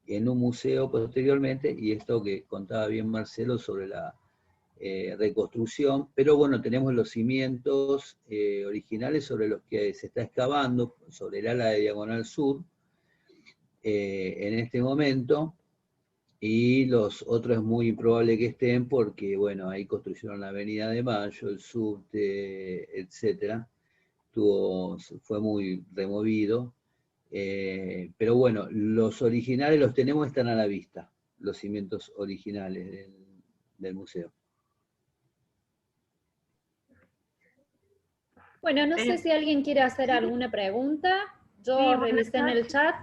en un museo posteriormente, y esto que contaba bien Marcelo sobre la reconstrucción, pero bueno, tenemos los cimientos originales sobre los que se está excavando, sobre el ala de Diagonal Sur, en este momento, y los otros es muy improbable que estén porque, bueno, ahí construyeron la Avenida de Mayo, el subte, etcétera. Fue muy removido, pero bueno, los originales los tenemos, están a la vista, los cimientos originales del museo. Bueno, no sé si alguien quiere hacer alguna pregunta. Yo Sí, revisé en el chat.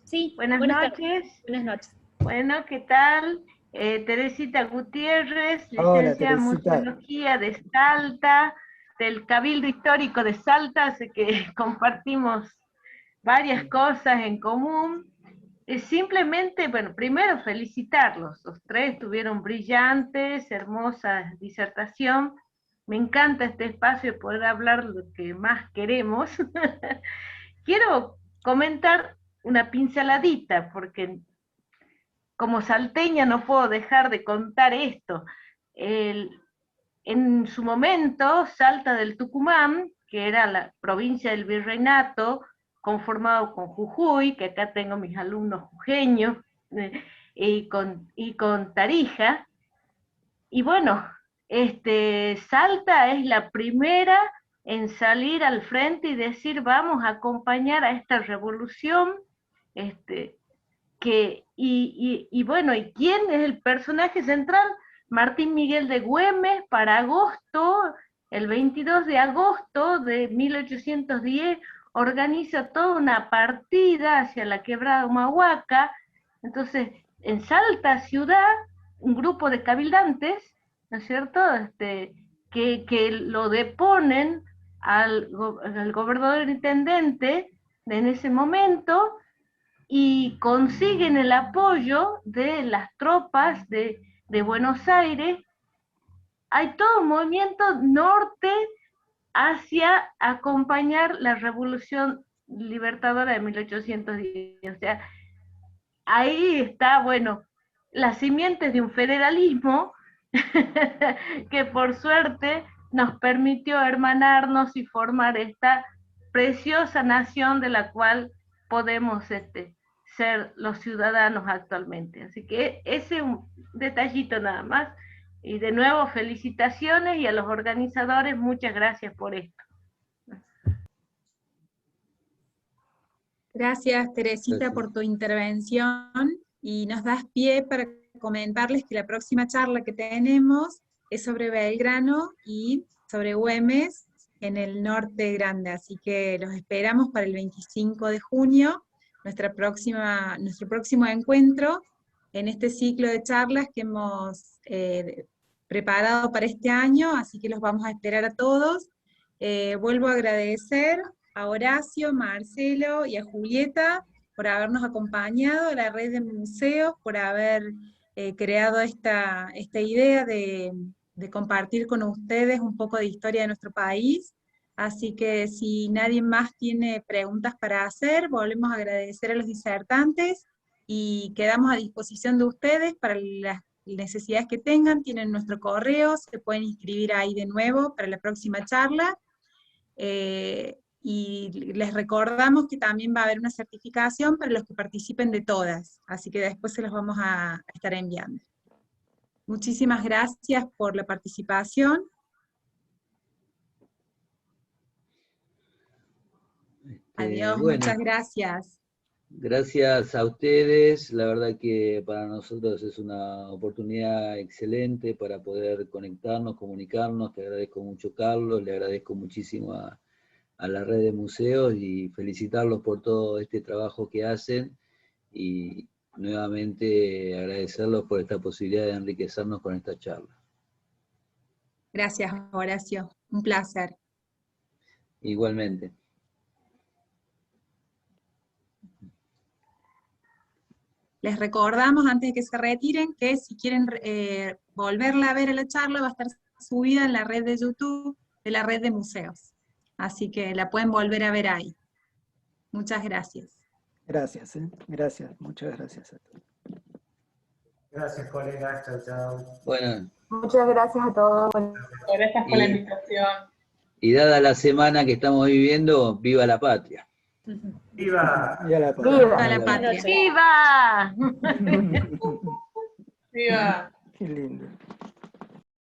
Sí, Buenas noches. Buenas noches. Bueno, ¿qué tal? Teresita Gutiérrez, Hola, licenciada en Teresita. Museología de Salta, del Cabildo Histórico de Salta, así que compartimos varias cosas en común. Simplemente, bueno, primero felicitarlos, los tres tuvieron brillantes, hermosa disertación. Me encanta este espacio de poder hablar lo que más queremos. Quiero comentar una pinceladita, porque como salteña no puedo dejar de contar esto. En su momento, Salta del Tucumán, que era la provincia del Virreinato, conformado con Jujuy, que acá tengo mis alumnos jujeños, y con Tarija. Y bueno, Salta es la primera en salir al frente y decir, vamos a acompañar a esta revolución, y bueno, ¿y quién es el personaje central? Martín Miguel de Güemes, para agosto, el 22 de agosto de 1810, organiza toda una partida hacia la quebrada Humahuaca. Entonces, en Salta ciudad, un grupo de cabildantes, ¿no es cierto?, que lo deponen al gobernador intendente en ese momento, y consiguen el apoyo de las tropas de Buenos Aires. Hay todo un movimiento norte hacia acompañar la Revolución Libertadora de 1810. O sea, ahí está, bueno, las simientes de un federalismo que por suerte nos permitió hermanarnos y formar esta preciosa nación de la cual podemos ser los ciudadanos actualmente. Así que ese es un detallito nada más. Y de nuevo, felicitaciones, y a los organizadores, muchas gracias por esto. Gracias, Teresita, Gracias. por tu intervención, y nos das pie para comentarles que la próxima charla que tenemos es sobre Belgrano y sobre Güemes en el norte grande, así que los esperamos para el 25 de junio, nuestro próximo encuentro en este ciclo de charlas que hemos preparado para este año, así que los vamos a esperar a todos. Vuelvo a agradecer a Horacio, Marcelo y a Julieta por habernos acompañado, a la red de museos, por haber creado esta idea de compartir con ustedes un poco de historia de nuestro país. Así que si nadie más tiene preguntas para hacer, volvemos a agradecer a los disertantes y quedamos a disposición de ustedes para las necesidades que tengan. Tienen nuestro correo, se pueden inscribir ahí de nuevo para la próxima charla. Y les recordamos que también va a haber una certificación para los que participen de todas, así que después se los vamos a estar enviando. Muchísimas gracias por la participación. Adiós, Bueno, muchas gracias. Gracias a ustedes, la verdad que para nosotros es una oportunidad excelente para poder conectarnos, comunicarnos. Te agradezco mucho, Carlos, le agradezco muchísimo a la red de museos y felicitarlos por todo este trabajo que hacen, y nuevamente agradecerlos por esta posibilidad de enriquecernos con esta charla. Gracias, Horacio, un placer. Igualmente. Les recordamos, antes de que se retiren, que si quieren volverla a ver a la charla, va a estar subida en la red de YouTube de la red de museos. Así que la pueden volver a ver ahí. Muchas gracias. Gracias, gracias, muchas gracias a todos. Gracias, colegas. Chao, chao. Bueno, Muchas gracias a todos. Gracias por la invitación. y dada la semana que estamos viviendo, viva la patria. ¡Viva! Y a la Viva. Viva la patria. ¡Viva! Viva. Qué lindo.